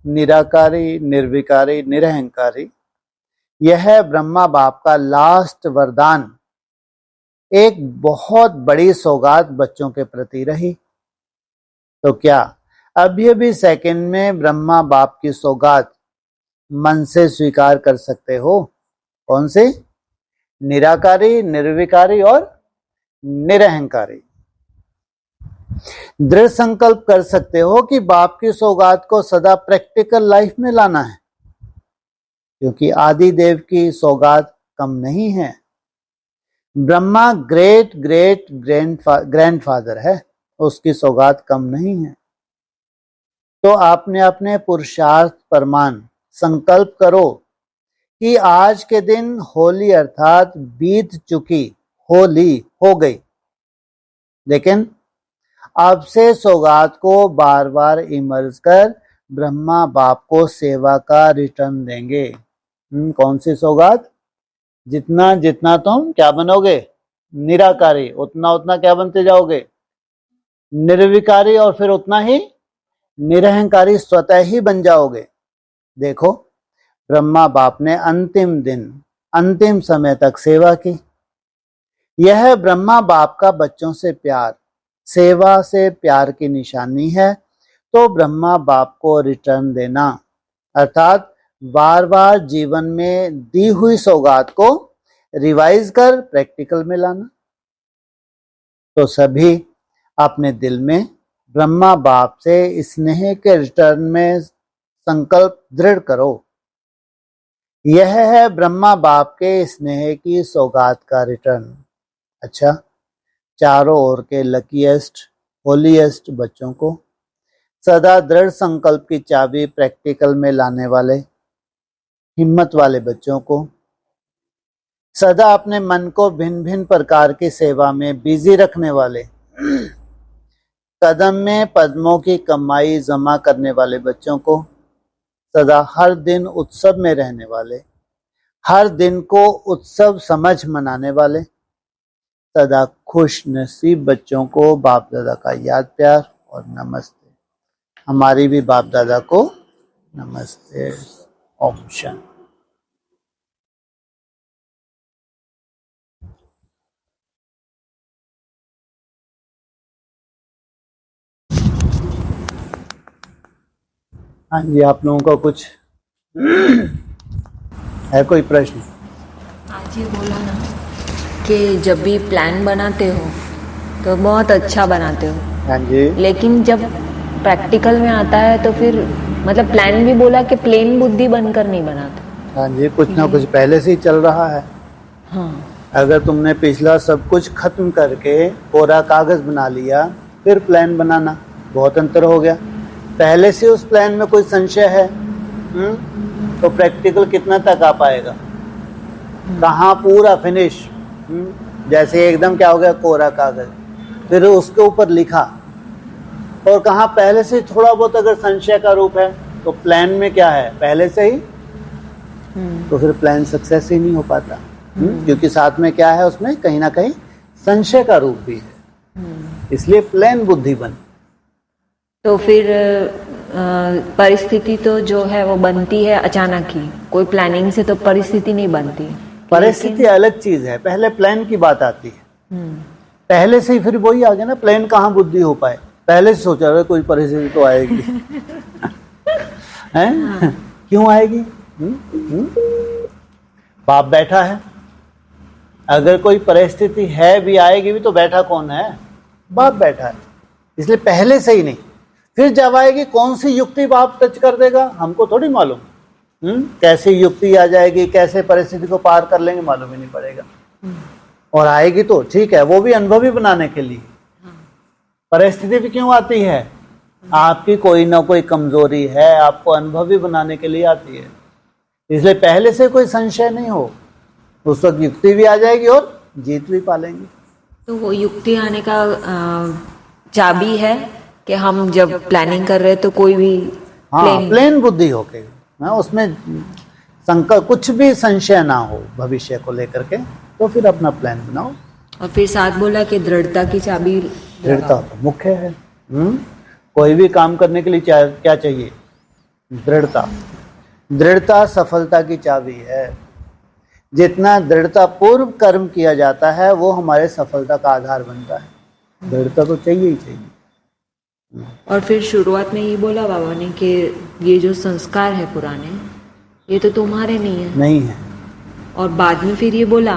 निराकारी, निर्विकारी, निरहंकारी, यह ब्रह्मा बाप का लास्ट वरदान एक बहुत बड़ी सौगात बच्चों के प्रति रही। तो क्या अभी सेकंड में ब्रह्मा बाप की सौगात मन से स्वीकार कर सकते हो? कौन सी? निराकारी, निर्विकारी और निरहंकारी। दृढ़ संकल्प कर सकते हो कि बाप की सौगात को सदा प्रैक्टिकल लाइफ में लाना है। क्योंकि आदि देव की सौगात कम नहीं है। ब्रह्मा ग्रेट ग्रेट ग्रैंडफादर है, उसकी सौगात कम नहीं है। तो आपने अपने पुरुषार्थ परमान संकल्प करो कि आज के दिन होली अर्थात बीत चुकी होली हो गई, लेकिन अब से सौगात को बार बार इमर्ज कर ब्रह्मा बाप को सेवा का रिटर्न देंगे। कौन सी सौगात? जितना जितना तुम क्या बनोगे? निराकारी, उतना उतना क्या बनते जाओगे? निर्विकारी, और फिर उतना ही निरहंकारी स्वतः ही बन जाओगे। देखो, ब्रह्मा बाप ने अंतिम दिन अंतिम समय तक सेवा की। यह ब्रह्मा बाप का बच्चों से प्यार, सेवा से प्यार की निशानी है। तो ब्रह्मा बाप को रिटर्न देना अर्थात बार बार जीवन में दी हुई सौगात को रिवाइज कर प्रैक्टिकल में लाना। तो सभी अपने दिल में ब्रह्मा बाप से स्नेह के रिटर्न में संकल्प दृढ़ करो। यह है ब्रह्मा बाप के स्नेह की सौगात का रिटर्न। अच्छा, चारों ओर के लकीएस्ट होलीएस्ट बच्चों को सदा दृढ़ संकल्प की चाबी प्रैक्टिकल में लाने वाले हिम्मत वाले बच्चों को, सदा अपने मन को भिन्न भिन्न प्रकार की सेवा में बिजी रखने वाले, कदम में पद्मों की कमाई जमा करने वाले बच्चों को, सदा हर दिन उत्सव में रहने वाले, हर दिन को उत्सव समझ मनाने वाले, सदा खुश नसीब बच्चों को बाप दादा का याद प्यार और नमस्ते। हमारी भी बाप दादा को नमस्ते। ओम शांति। हाँ जी, आप लोगों का कुछ है कोई प्रश्न? आज ये बोला ना कि जब भी प्लान बनाते हो तो बहुत अच्छा बनाते हो, हाँ जी, लेकिन जब प्रैक्टिकल में आता है तो फिर मतलब प्लान भी बोला कि प्लेन बुद्धि बनकर नहीं बनाते। हाँ जी, कुछ ना कुछ पहले से ही चल रहा है। हाँ, अगर तुमने पिछला सब कुछ खत्म करके कोरा कागज बना लिया, फिर प्लान बनाना, बहुत अंतर हो गया। पहले से उस प्लान में कोई संशय है तो प्रैक्टिकल कितना तक आ पाएगा? कहाँ पूरा फिनिश, जैसे एकदम क्या हो गया कोरा कागज, फिर उसके ऊपर लिखा, और कहाँ पहले से थोड़ा बहुत अगर संशय का रूप है तो प्लान में क्या है पहले से ही, तो फिर प्लान सक्सेस ही नहीं हो पाता। क्योंकि साथ में क्या है, उसमें कहीं ना कहीं संशय का रूप भी है। इसलिए प्लान बुद्धि बन। तो फिर परिस्थिति तो जो है वो बनती है अचानक ही, कोई प्लानिंग से तो परिस्थिति नहीं बनती। परिस्थिति अलग चीज है, पहले प्लान की बात आती है। पहले से ही फिर वही आ गया ना, प्लान कहाँ बुद्धि हो पाए? पहले से सोचा रहे कोई परिस्थिति तो आएगी हैं? क्यों आएगी? बाप बैठा है, अगर कोई परिस्थिति है भी आएगी भी तो बैठा कौन है? बाप बैठा है। इसलिए पहले से ही नहीं, फिर जब आएगी कौन सी युक्ति बाप टच कर देगा हमको थोड़ी मालूम। कैसी युक्ति आ जाएगी, कैसे परिस्थिति को पार कर लेंगे मालूम ही नहीं पड़ेगा। और आएगी तो ठीक है, वो भी अनुभवी बनाने के लिए। परिस्थिति भी क्यों आती है? आपकी कोई ना कोई कमजोरी है, आपको अनुभवी बनाने के लिए आती है। इसलिए पहले से कोई संशय नहीं हो, उस वक्त युक्ति भी आ जाएगी और जीत भी पालेंगे। तो वो युक्ति आने का चाबी है कि हम जब प्लानिंग कर रहे हैं तो कोई भी प्लेन बुद्धि होके उसमें कुछ भी संशय ना हो भविष्य को लेकर के, तो फिर अपना प्लान बनाओ। और फिर साथ बोला कि दृढ़ता की चाबी, दृढ़ता तो मुख्य है। कोई भी काम करने के लिए क्या चाहिए? दृढ़ता। दृढ़ता सफलता की चाबी है। जितना दृढ़ता पूर्व कर्म किया जाता है वो हमारे सफलता का आधार बनता है। दृढ़ता तो चाहिए ही चाहिए। और फिर शुरुआत में ये बोला बाबा ने कि ये जो संस्कार है पुराने, ये तो तुम्हारे नहीं है। और बाद में फिर ये बोला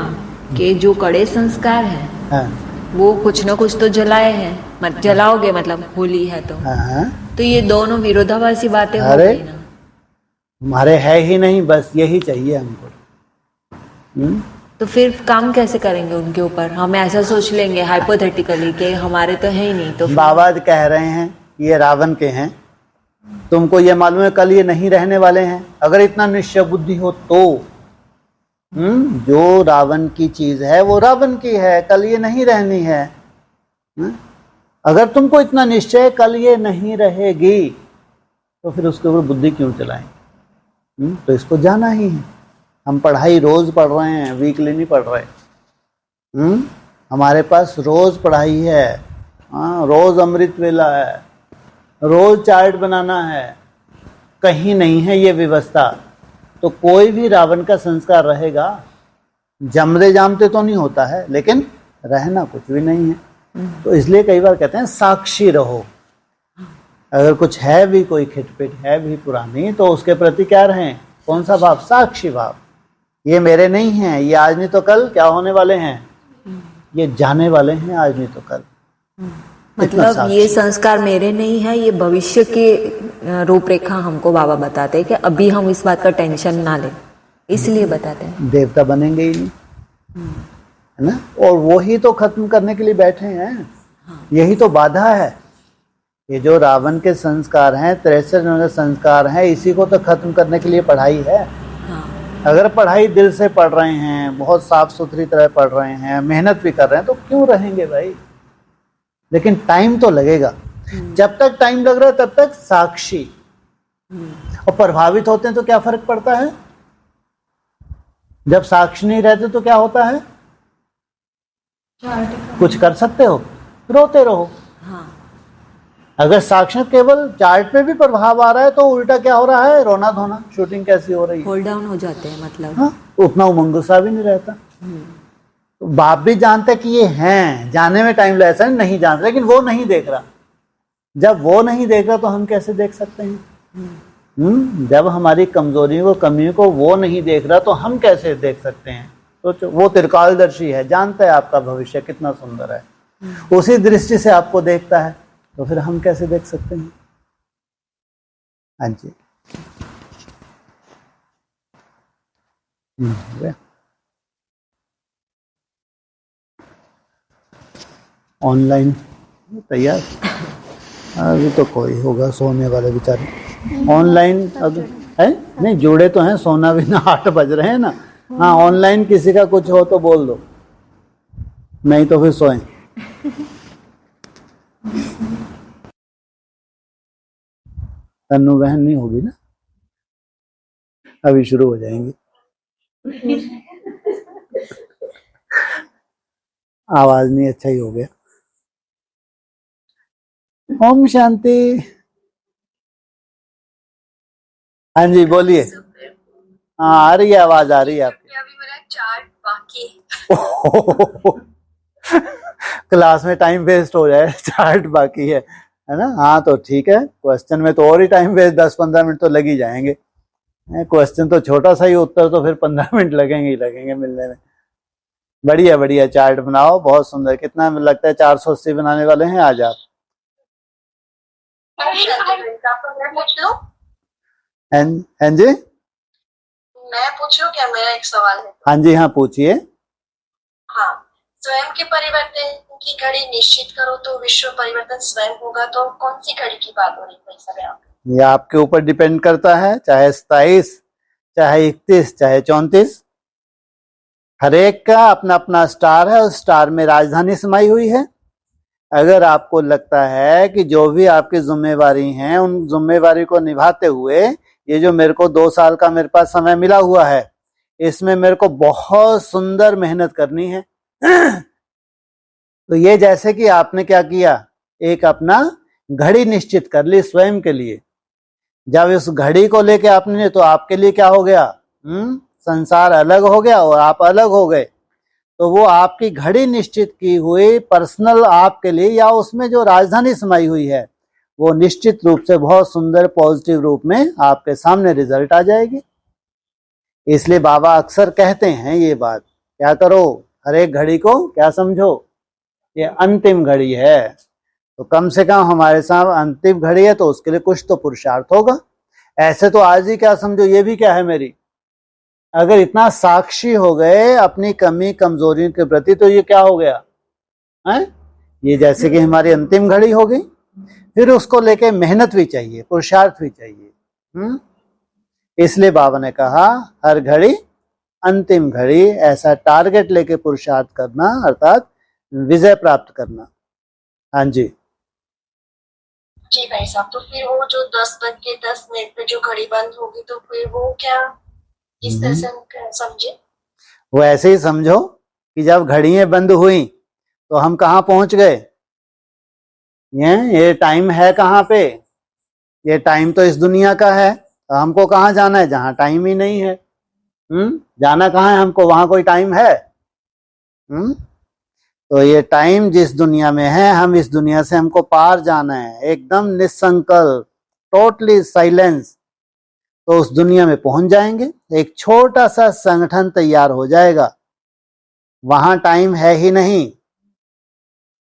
कि जो कड़े संस्कार है वो कुछ ना कुछ तो जलाए हैं, जलाओगे, मतलब होली है तो ये दोनों विरोधाभासी बातें हो गई ना। हमारे है ही नहीं, बस यही चाहिए हमको। तो फिर काम कैसे करेंगे उनके ऊपर? हम ऐसा सोच लेंगे हाइपोथेटिकली कि हमारे तो है ही नहीं, तो बाबा कह रहे हैं ये रावण के हैं, तुमको ये मालूम है कल ये नहीं रहने वाले हैं। अगर इतना निश्चय बुद्धि हो तो जो रावण की चीज है वो रावण की है, कल ये नहीं रहनी है। अगर तुमको इतना निश्चय कल ये नहीं रहेगी तो फिर उसके ऊपर बुद्धि क्यों चलाएं? तो इसको जाना ही है। हम पढ़ाई रोज पढ़ रहे हैं, वीकली नहीं पढ़ रहे। हमारे पास रोज पढ़ाई है, रोज अमृत वेला है, रोज चार्ट बनाना है। कहीं नहीं है ये व्यवस्था तो कोई भी रावण का संस्कार रहेगा। जमते जामते तो नहीं होता है, लेकिन रहना कुछ भी नहीं है। तो इसलिए कई बार कहते हैं साक्षी रहो। अगर कुछ है भी, कोई खिटपिट है भी पुरानी, तो उसके प्रति क्या रहें? कौन सा भाव? साक्षी भाव। ये मेरे नहीं हैं, ये आज नहीं तो कल क्या होने वाले हैं? ये जाने वाले हैं आज नहीं तो कल। मतलब ये संस्कार मेरे नहीं है, ये भविष्य की रूपरेखा हमको बाबा बताते हैं कि अभी हम इस बात का टेंशन ना लें, इसलिए बताते हैं। देवता बनेंगे ही नहीं, है ना? और वो ही तो खत्म करने के लिए बैठे हैं। यही तो बाधा है। ये जो रावण के संस्कार हैं, 63 संस्कार हैं, इसी को तो खत्म करने के लिए पढ़ाई है। अगर पढ़ाई दिल से पढ़ रहे हैं, बहुत साफ सुथरी तरह पढ़ रहे हैं, मेहनत भी कर रहे हैं, तो क्यों रहेंगे भाई? लेकिन टाइम तो लगेगा। जब तक टाइम लग रहा है तब तक साक्षी। और प्रभावित होते हैं तो क्या फर्क पड़ता है? जब साक्षी नहीं रहते तो क्या होता है? कुछ कर सकते हो, रोते रहो। अगर साक्षी केवल चार्ट पे भी प्रभाव आ रहा है तो उल्टा क्या हो रहा है? रोना धोना। शूटिंग कैसी हो रही है? होल्ड डाउन हो जाते हैं, मतलब हाँ, उतना उमंग गुस्सा भी नहीं रहता। तो बाप भी जानते कि ये हैं, जाने में टाइम लगता है, नहीं जानते, लेकिन वो नहीं देख रहा। जब वो नहीं देख रहा तो हम कैसे देख सकते हैं? जब हमारी कमजोरी को, कमियों को वो नहीं देख रहा तो हम कैसे देख सकते हैं? तो वो त्रिकालदर्शी है, जानता है आपका भविष्य कितना सुंदर है, उसी दृष्टि से आपको देखता है, तो फिर हम कैसे देख सकते हैं? हाँ जी। ऑनलाइन तैयार? अभी तो कोई होगा सोने वाले बेचारे। ऑनलाइन अब है नहीं, जुड़े तो हैं, सोना भी ना 8 बज रहे हैं ना। हाँ, ऑनलाइन किसी का कुछ हो तो बोल दो, नहीं तो फिर सोएं। तन्नू बहन नहीं होगी ना, अभी शुरू हो जाएंगी। आवाज नहीं, अच्छा ही हो गया। ओम शांति। हाँ जी बोलिए। हाँ आ रही है, आवाज आ रही है आपकी। अभी मेरा चार्ट बाकी क्लास में टाइम वेस्ट हो जाए, चार्ट बाकी है ना? हाँ तो ठीक है, क्वेश्चन में तो और ही टाइम वेस्ट, 10-15 मिनट तो लग ही जाएंगे। क्वेश्चन तो छोटा सा ही, उत्तर तो फिर 15 मिनट लगेंगे ही लगेंगे मिलने में। बढ़िया बढ़िया, चार्ट बनाओ, बहुत सुंदर। कितना लगता है? 480 बनाने वाले हैं आज आप? हैं जी? मैं पूछूं क्या? मेरा एक सवाल है। हाँ जी, हाँ पूछिए। हाँ, स्वयं के परिवर्तन की घड़ी निश्चित करो तो विश्व परिवर्तन स्वयं होगा, तो कौन सी घड़ी की बात हो रही है सर? ये आपके ऊपर डिपेंड करता है, चाहे 27, चाहे 31, चाहे 34। हर एक का अपना अपना स्टार है, उस स्टार में राजधानी समाई हुई है। अगर आपको लगता है कि जो भी आपकी जिम्मेवारी हैं, उन जिम्मेवारी को निभाते हुए ये जो मेरे को 2 साल का मेरे पास समय मिला हुआ है, इसमें मेरे को बहुत सुंदर मेहनत करनी है। तो ये जैसे कि आपने क्या किया, एक अपना घड़ी निश्चित कर ली स्वयं के लिए। जब इस घड़ी को लेके आपने, तो आपके लिए क्या हो गया? संसार अलग हो गया और आप अलग हो गए। तो वो आपकी घड़ी निश्चित की हुई पर्सनल आपके लिए, या उसमें जो राजधानी समाई हुई है, वो निश्चित रूप से बहुत सुंदर पॉजिटिव रूप में आपके सामने रिजल्ट आ जाएगी। इसलिए बाबा अक्सर कहते हैं ये बात, क्या करो, हर एक घड़ी को क्या समझो, ये अंतिम घड़ी है। तो कम से कम हमारे साथ अंतिम घड़ी है, तो उसके लिए कुछ तो पुरुषार्थ होगा। ऐसे तो आज ही क्या समझो, ये भी क्या है मेरी। अगर इतना साक्षी हो गए अपनी कमी कमजोरियों के प्रति, तो ये क्या हो गया है? ये जैसे कि हमारी अंतिम घड़ी हो गई। फिर उसको लेके मेहनत भी चाहिए, पुरुषार्थ भी चाहिए। इसलिए बाबा ने कहा हर घड़ी अंतिम घड़ी, ऐसा टारगेट लेके पुरुषार्थ करना, अर्थात विजय प्राप्त करना। हाँ जी जी भाई साहब, तो फिर वो जो 10:10 पे जो घड़ी बंद होगी, तो फिर वो क्या, किस तरह से हम समझे? वो ऐसे ही समझो कि जब घड़ियां बंद हुई तो हम कहाँ पहुंच गए। ये टाइम है कहाँ पे? ये टाइम तो इस दुनिया का है, तो हमको कहाँ जाना है जहाँ टाइम ही नहीं है। जाना कहाँ है हमको, वहां कोई टाइम है? तो ये टाइम जिस दुनिया में है, हम इस दुनिया से हमको पार जाना है, एकदम निसंकल्प, टोटली साइलेंस। तो उस दुनिया में पहुंच जाएंगे, एक छोटा सा संगठन तैयार हो जाएगा। वहां टाइम है ही नहीं।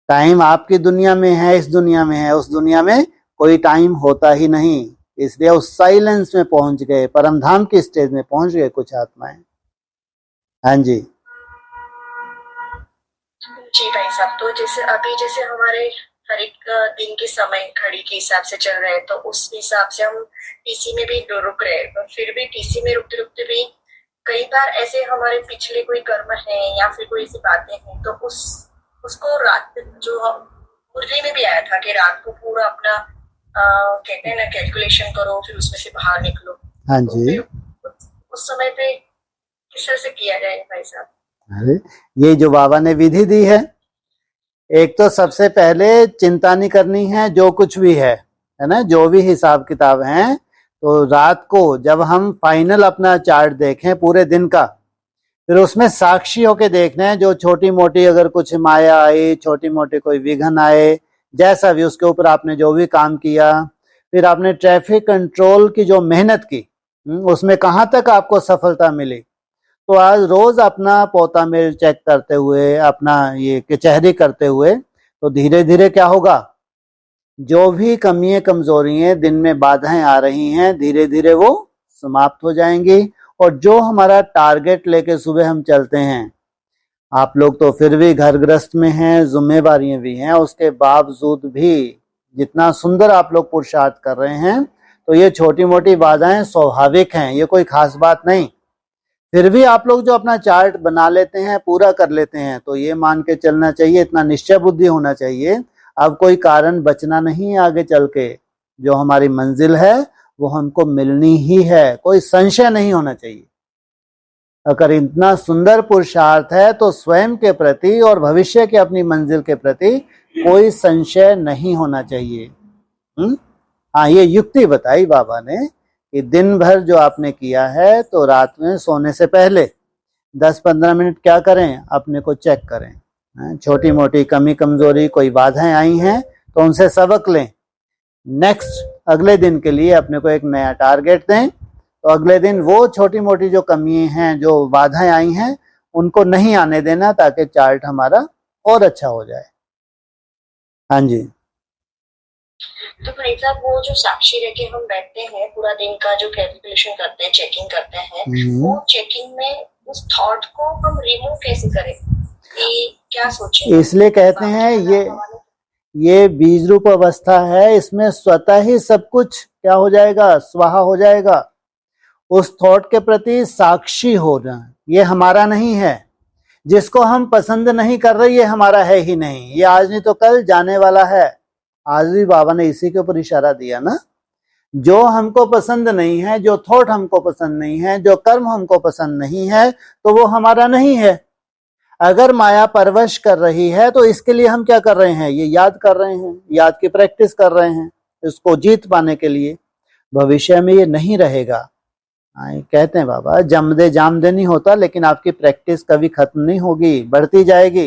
टाइम आपकी दुनिया में है, इस दुनिया में है, उस दुनिया में कोई टाइम होता ही नहीं। इसलिए उस साइलेंस में पहुंच गए, परमधाम की स्टेज में पहुंच गए कुछ आत्माएं। हाँ जी जी भाई साहब, तो जैसे हमारे हर एक दिन के समय घड़ी के हिसाब से चल रहे हैं, तो उस हिसाब से हम टीसी में भी रुक रहे हैं, पर फिर भी टीसी में रुकते रुकते भी कई बार ऐसे हमारे पिछले कोई कर्म है या फिर कोई ऐसी बातें हैं, तो उसको रात, जो हम मुरली में भी आया था कि रात को पूरा अपना कहते हैं ना, कैलकुलेशन करो, फिर उसमें से बाहर निकलो। हाँ तो जी। फिर उस समय पे किस तरह से किया जाए भाई साहब? अरे ये जो बाबा ने विधि दी है, एक तो सबसे पहले चिंता नहीं करनी है, जो कुछ भी है ना, जो भी हिसाब किताब है, तो रात को जब हम फाइनल अपना चार्ट देखें पूरे दिन का, फिर उसमें साक्षी होके देखना है। जो छोटी मोटी अगर कुछ माया आई, छोटी मोटी कोई विघ्न आए, जैसा भी उसके ऊपर आपने जो भी काम किया, फिर आपने ट्रैफिक कंट्रोल की जो मेहनत की, उसमें कहाँ तक आपको सफलता मिली। तो आज रोज अपना पोता मेल चेक करते हुए, अपना ये कचहरी करते हुए, तो धीरे धीरे क्या होगा, जो भी कमियां कमजोरियां दिन में बाधाएं आ रही हैं, धीरे धीरे वो समाप्त हो जाएंगी। और जो हमारा टारगेट लेके सुबह हम चलते हैं, आप लोग तो फिर भी घर गृहस्थ में हैं, जिम्मेवारियां भी हैं, उसके बावजूद भी जितना सुंदर आप लोग पुरुषार्थ कर रहे हैं, तो ये छोटी मोटी बाधाएं स्वाभाविक हैं, ये कोई खास बात नहीं। फिर भी आप लोग जो अपना चार्ट बना लेते हैं, पूरा कर लेते हैं, तो ये मान के चलना चाहिए, इतना निश्चय बुद्धि होना चाहिए, अब कोई कारण बचना नहीं आगे चल के। जो हमारी मंजिल है वो हमको मिलनी ही है, कोई संशय नहीं होना चाहिए। अगर इतना सुंदर पुरुषार्थ है तो स्वयं के प्रति और भविष्य के अपनी मंजिल के प्रति कोई संशय नहीं होना चाहिए। हाँ, ये युक्ति बताई बाबा ने कि दिन भर जो आपने किया है, तो रात में सोने से पहले 10-15 मिनट क्या करें, अपने को चेक करें। छोटी मोटी कमी कमजोरी, कोई बाधाएं आई हैं तो उनसे सबक लें। नेक्स्ट अगले दिन के लिए अपने को एक नया टारगेट दें, तो अगले दिन वो छोटी मोटी जो कमियां हैं, जो बाधाएं आई हैं, उनको नहीं आने देना, ताकि चार्ट हमारा और अच्छा हो जाए। हाँ जी। तो भाई साहब, वो जो साक्षी रह के हम बैठते हैं, पूरा दिन का जो कैलकुलेशन करते हैं, चेकिंग करते हैं, वो चेकिंग में उस थॉट को हम रिमूव कैसे करें, कि क्या सोचें? इसलिए कहते हैं ये बीज रूप अवस्था है, इसमें स्वतः ही सब कुछ क्या हो जाएगा, स्वाहा हो जाएगा। उस थॉट के प्रति साक्षी होना, ये हमारा नहीं है। जिसको हम पसंद नहीं कर रहे, ये हमारा है ही नहीं, ये आज नहीं तो कल जाने वाला है। आज भी बाबा ने इसी के ऊपर इशारा दिया ना, जो हमको पसंद नहीं है, जो थॉट हमको पसंद नहीं है, जो कर्म हमको पसंद नहीं है, तो वो हमारा नहीं है। अगर माया परवश कर रही है, तो इसके लिए हम क्या कर रहे हैं, ये याद कर रहे हैं, याद की प्रैक्टिस कर रहे हैं, इसको जीत पाने के लिए। भविष्य में ये नहीं रहेगा। कहते हैं बाबा, जम दे जाम दे नहीं होता, लेकिन आपकी प्रैक्टिस कभी खत्म नहीं होगी, बढ़ती जाएगी।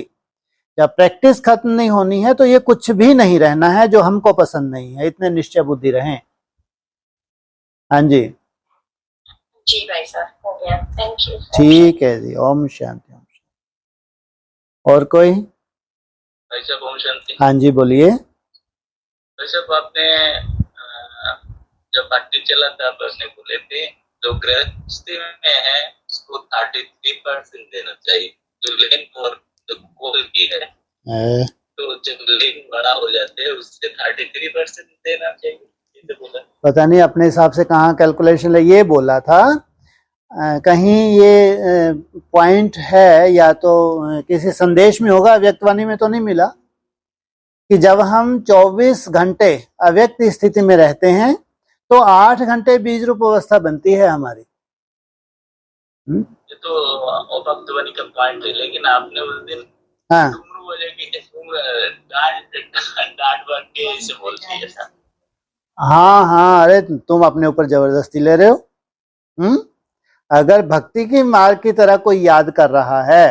जब प्रैक्टिस खत्म नहीं होनी है, तो ये कुछ भी नहीं रहना है जो हमको पसंद नहीं है। इतने निश्चय बुद्धि रहें। हाँ जी, जी भाई साहब, हो गया, थैंक यू। ठीक है जी, ओम शांति। ओम शांति। और कोई? भाई साहब ओम शांति। हाँ जी, बोलिए। भाई साहब, आपने जब भट्टी चला था अपने बोले थे जो गृहस्थी में है उसको 33% देना चाहिए, जो लिंग और जो कोल की है तो जब लिंग बड़ा हो जाते हैं उससे 33% देना चाहिए, इसे बोला। पता नहीं अपने हिसाब से कहाँ कैलकुलेशन है, ये बोला था कहीं ये पॉइंट है या तो किसी संदेश में होगा, व्यक्तवाणी में तो नहीं मिला, कि जब हम 24 घंटे अव्यक्त स्थिति में रहते हैं तो 8 घंटे बीज रूप अवस्था बनती है हमारी। ये तो अभक्तवाणी का पॉइंट है, लेकिन आपने उस दिन हाँ डांट बांट के ऐसे बोल दिया था। हाँ, अरे तुम अपने ऊपर जबरदस्ती ले रहे हो। अगर भक्ति की मार्ग की तरह कोई याद कर रहा है,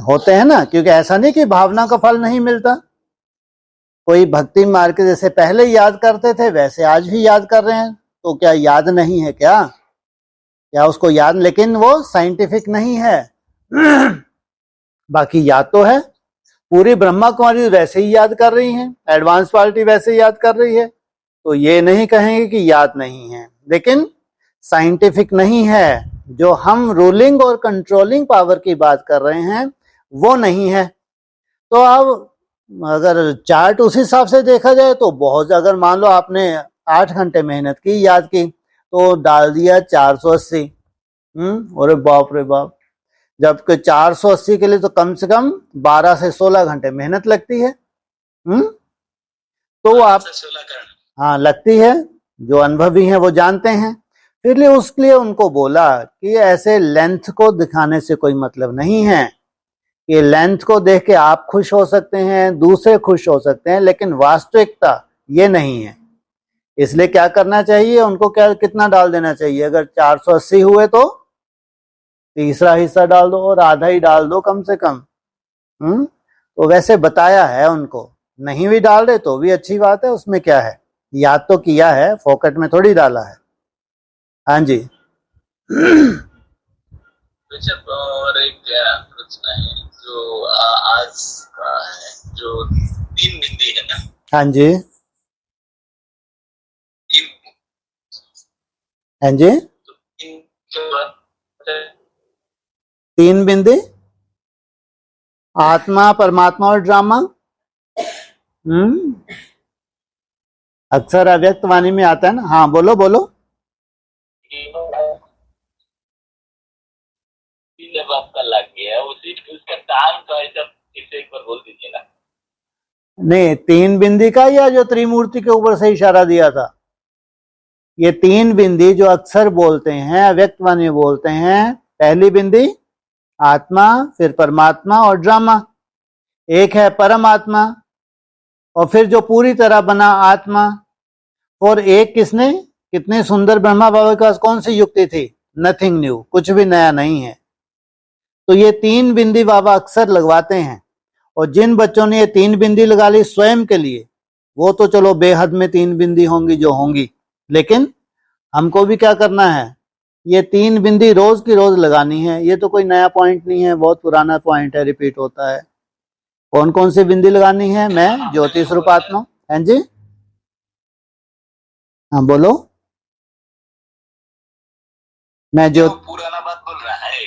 होते हैं ना, क्योंकि ऐसा नहीं कि भावना का फल नहीं मिलता। कोई भक्ति मार्ग के जैसे पहले याद करते थे वैसे आज भी याद कर रहे हैं, तो क्या याद नहीं है क्या उसको याद, लेकिन वो साइंटिफिक नहीं है। बाकी याद तो है, पूरी ब्रह्मा कुमारी वैसे ही याद कर रही हैं, एडवांस पार्टी वैसे ही याद कर रही है, तो ये नहीं कहेंगे कि याद नहीं है, लेकिन साइंटिफिक नहीं है। जो हम रूलिंग और कंट्रोलिंग पावर की बात कर रहे हैं वो नहीं है। तो अब अगर चार्ट उस हिसाब से देखा जाए तो बहुत, अगर मान लो आपने 8 घंटे मेहनत की, याद की, तो डाल दिया 480। अरे बाप रे बाप, जबकि 480 के लिए तो कम से कम 12 से 16 घंटे मेहनत लगती है। तो आप हाँ लगती है, जो अनुभवी हैं वो जानते हैं। फिर उसके लिए उनको बोला कि ऐसे लेंथ को दिखाने से कोई मतलब नहीं है, कि लेंथ को देख के आप खुश हो सकते हैं, दूसरे खुश हो सकते हैं, लेकिन वास्तविकता ये नहीं है। इसलिए क्या करना चाहिए उनको, कितना डाल देना चाहिए, अगर 480 हुए तो तीसरा हिस्सा डाल दो और आधा ही डाल दो कम से कम। तो वैसे बताया है उनको, नहीं भी डाल रहे तो भी अच्छी बात है, उसमें क्या है, याद तो किया है, फोकट में थोड़ी डाला है। हाँ जी। और एक क्या प्रश्न है जो आज का है, जो 3 बिंदी है ना। हाँ जी, हाँ जी, 3 बिंदी, आत्मा, परमात्मा और ड्रामा। अक्सर अव्यक्त वाणी में आता है ना। हाँ बोलो बोलो। जब आपका लग गया उसका टाइम का एक बार बोल दीजिए ना। नहीं, 3 बिंदी का या जो त्रिमूर्ति के ऊपर से इशारा दिया था, ये 3 बिंदी जो अक्सर बोलते हैं, अव्यक्त वाणी बोलते हैं। पहली बिंदी आत्मा, फिर परमात्मा और ड्रामा। एक है परमात्मा और फिर जो पूरी तरह बना आत्मा। और एक किसने, कितने सुंदर ब्रह्मा बाबा के पास कौन सी युक्ति थी, नथिंग न्यू, कुछ भी नया नहीं है। तो ये 3 बिंदी बाबा अक्सर लगवाते हैं, और जिन बच्चों ने ये 3 बिंदी लगा ली स्वयं के लिए, वो तो चलो बेहद में 3 बिंदी होंगी जो होंगी, लेकिन हमको भी क्या करना है, ये 3 बिंदी रोज की रोज लगानी है। ये तो कोई नया पॉइंट नहीं है, बहुत पुराना पॉइंट है, रिपीट होता है। कौन कौन सी बिंदी लगानी है, मैं ज्योति स्वरूपात्मा। हैं जी, हाँ बोलो। मैं जो पुराना बात बोल रहा है।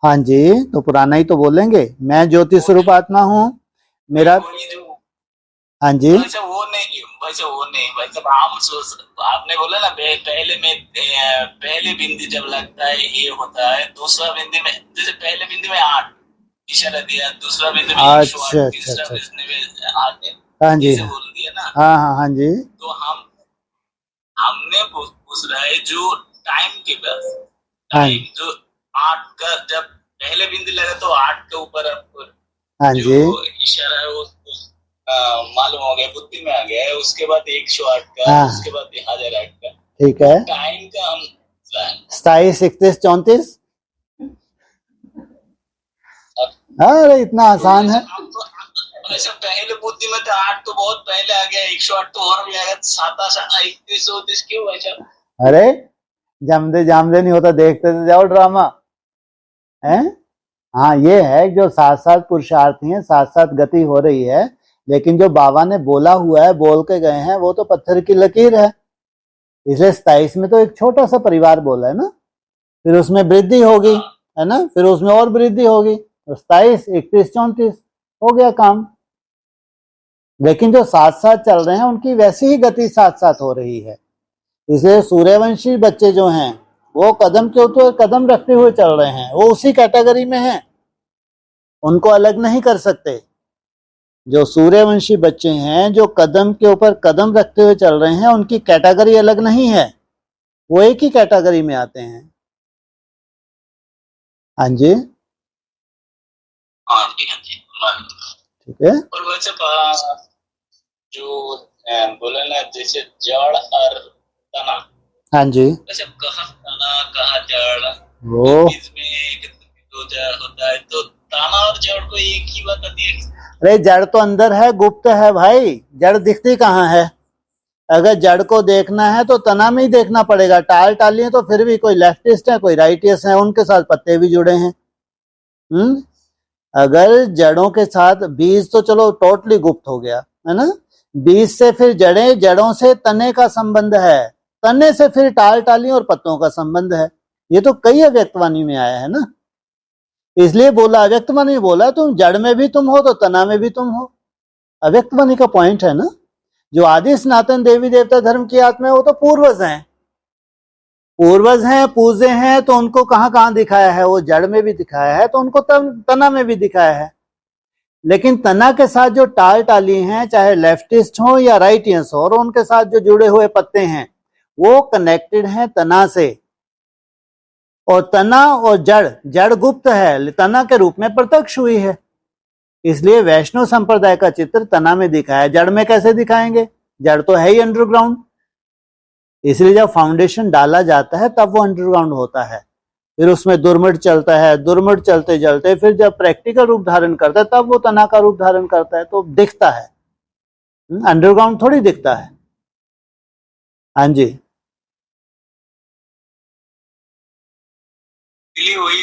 हाँ जी, तो पुराना ही तो बोलेंगे। मैं ज्योति स्वरूपात्मा हूँ, मेरा। हाँ जी, वैसे वो नहीं भाई साहब, आपने बोला ना पहले बिंदी जब लगता है ये होता है, दूसरा बिंदी में, जैसे पहले बिंदी में 8 इशारा दिया, दूसरा बिंदी में 108, तीसरा बिंदी में 8। हाँ जी, बोल दिया ना। हाँ जी। तो हमने पूछ रहा है जो टाइम के बाद, जो 8 का जब पहले बिंदी लगा तो 8 के ऊपर आपको हाँ जी इशारा है वो मालूम हो गया, बुद्धि में आ गया है। उसके बाद 108 का, उसके बाद 1008 का। ठीक है, टाइम का हम 27, 31, 34। अरे इतना आसान है। वैसे पहले बुद्धि में तो 8 तो बहुत पहले आ गया, 108 तो और भी आएगा, 27, 31, 34 क्यों वैसा? अरे जमदे जामदे नहीं होता, देखते तो जाओ ड्रामा है। हाँ ये है, जो साथ साथ पुरुषार्थी हैं, साथ साथ गति हो रही है, लेकिन जो बाबा ने बोला हुआ है, बोल के गए हैं, वो तो पत्थर की लकीर है। इसलिए 27 में तो एक छोटा सा परिवार बोला है ना, फिर उसमें वृद्धि होगी, है ना, फिर उसमें और वृद्धि होगी, तो 27, 31, 34 हो गया काम। लेकिन जो साथ साथ चल रहे हैं उनकी वैसी ही गति साथ साथ हो रही है। इसलिए सूर्यवंशी बच्चे जो हैं वो कदम के ऊपर कदम रखते हुए चल रहे हैं, वो उसी कैटेगरी में हैं, उनको अलग नहीं कर सकते। जो सूर्यवंशी बच्चे हैं जो कदम के ऊपर कदम रखते हुए चल रहे हैं, उनकी कैटेगरी अलग नहीं है, वो एक ही कैटेगरी में आते हैं। हाँ जी, ठीक है। और वैसे जो बोले ना जैसे जड़ और तना, हाँ जी, वैसे कहाँ तना कहाँ जड़, वो इसमें एक दो जड़ होता है, तो तना और जड़ को एक ही बता दिए। अरे जड़ तो अंदर है, गुप्त है भाई, जड़ दिखती कहाँ है? अगर जड़ को देखना है तो तना में ही देखना पड़ेगा। टाल टाली है तो फिर भी कोई लेफ्टिस्ट है कोई राइटिस्ट है, उनके साथ पत्ते भी जुड़े हैं। अगर जड़ों के साथ बीज तो चलो टोटली गुप्त हो गया, है ना, बीज से फिर जड़ें, जड़ों से तने का संबंध है, तने से फिर टाल टाली और पत्तों का संबंध है। ये तो कई अव्यक्तवाणी में आया है ना, इसलिए बोला अव्यक्तवाणी बोला, तुम जड़ में भी तुम हो तो तना में भी तुम हो। अव्यक्तवाणी का पॉइंट है ना, जो आदि सनातन देवी देवता धर्म की आत्मा है वो तो पूर्वज हैं, पूर्वज हैं, पूजे हैं, तो उनको कहां कहां दिखाया है? वो जड़ में भी दिखाया है, तो उनको तना में भी दिखाया है। लेकिन तना के साथ जो टाल टाली हैं, चाहे लेफ्टिस्ट हो या राइटियंस हो, और उनके साथ जो जुड़े हुए पत्ते हैं वो कनेक्टेड हैं तना से। और तना और जड़, जड़ गुप्त है, तना के रूप में प्रत्यक्ष हुई है। इसलिए वैष्णव संप्रदाय का चित्र तना में दिखाया, जड़ में कैसे दिखाएंगे? जड़ तो है ही अंडरग्राउंड। इसलिए जब फाउंडेशन डाला जाता है तब वो अंडरग्राउंड होता है, फिर उसमें दुर्मट चलता है, दुर्मट चलते चलते फिर जब प्रैक्टिकल रूप धारण करता है तब वो तना का रूप धारण करता है, तो दिखता है, अंडरग्राउंड थोड़ी दिखता है। हाँ जी, वही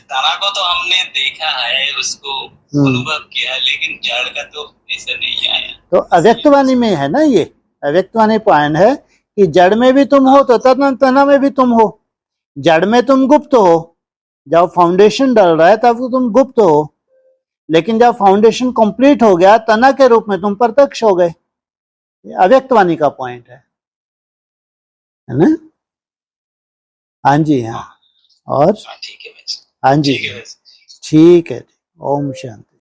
तना को तो हमने देखा है, उसको अनुभव किया, लेकिन जड़ का तो ऐसा नहीं आया। तो अव्यक्तवाणी में है ना, ये अव्यक्तवाणी पॉइंट है कि जड़ में भी तुम हो तो तना में भी तुम हो। जड़ में तुम गुप्त हो, जब फाउंडेशन डल रहा है तब तुम गुप्त हो, लेकिन जब फाउंडेशन कंप्लीट हो गया तना के रूप में तुम प्रत्यक्ष हो गए। अव्यक्तवाणी का पॉइंट है ना। हाँ जी, हाँ, और ठीक है, हाँ जी, ठीक है, ओम शांति।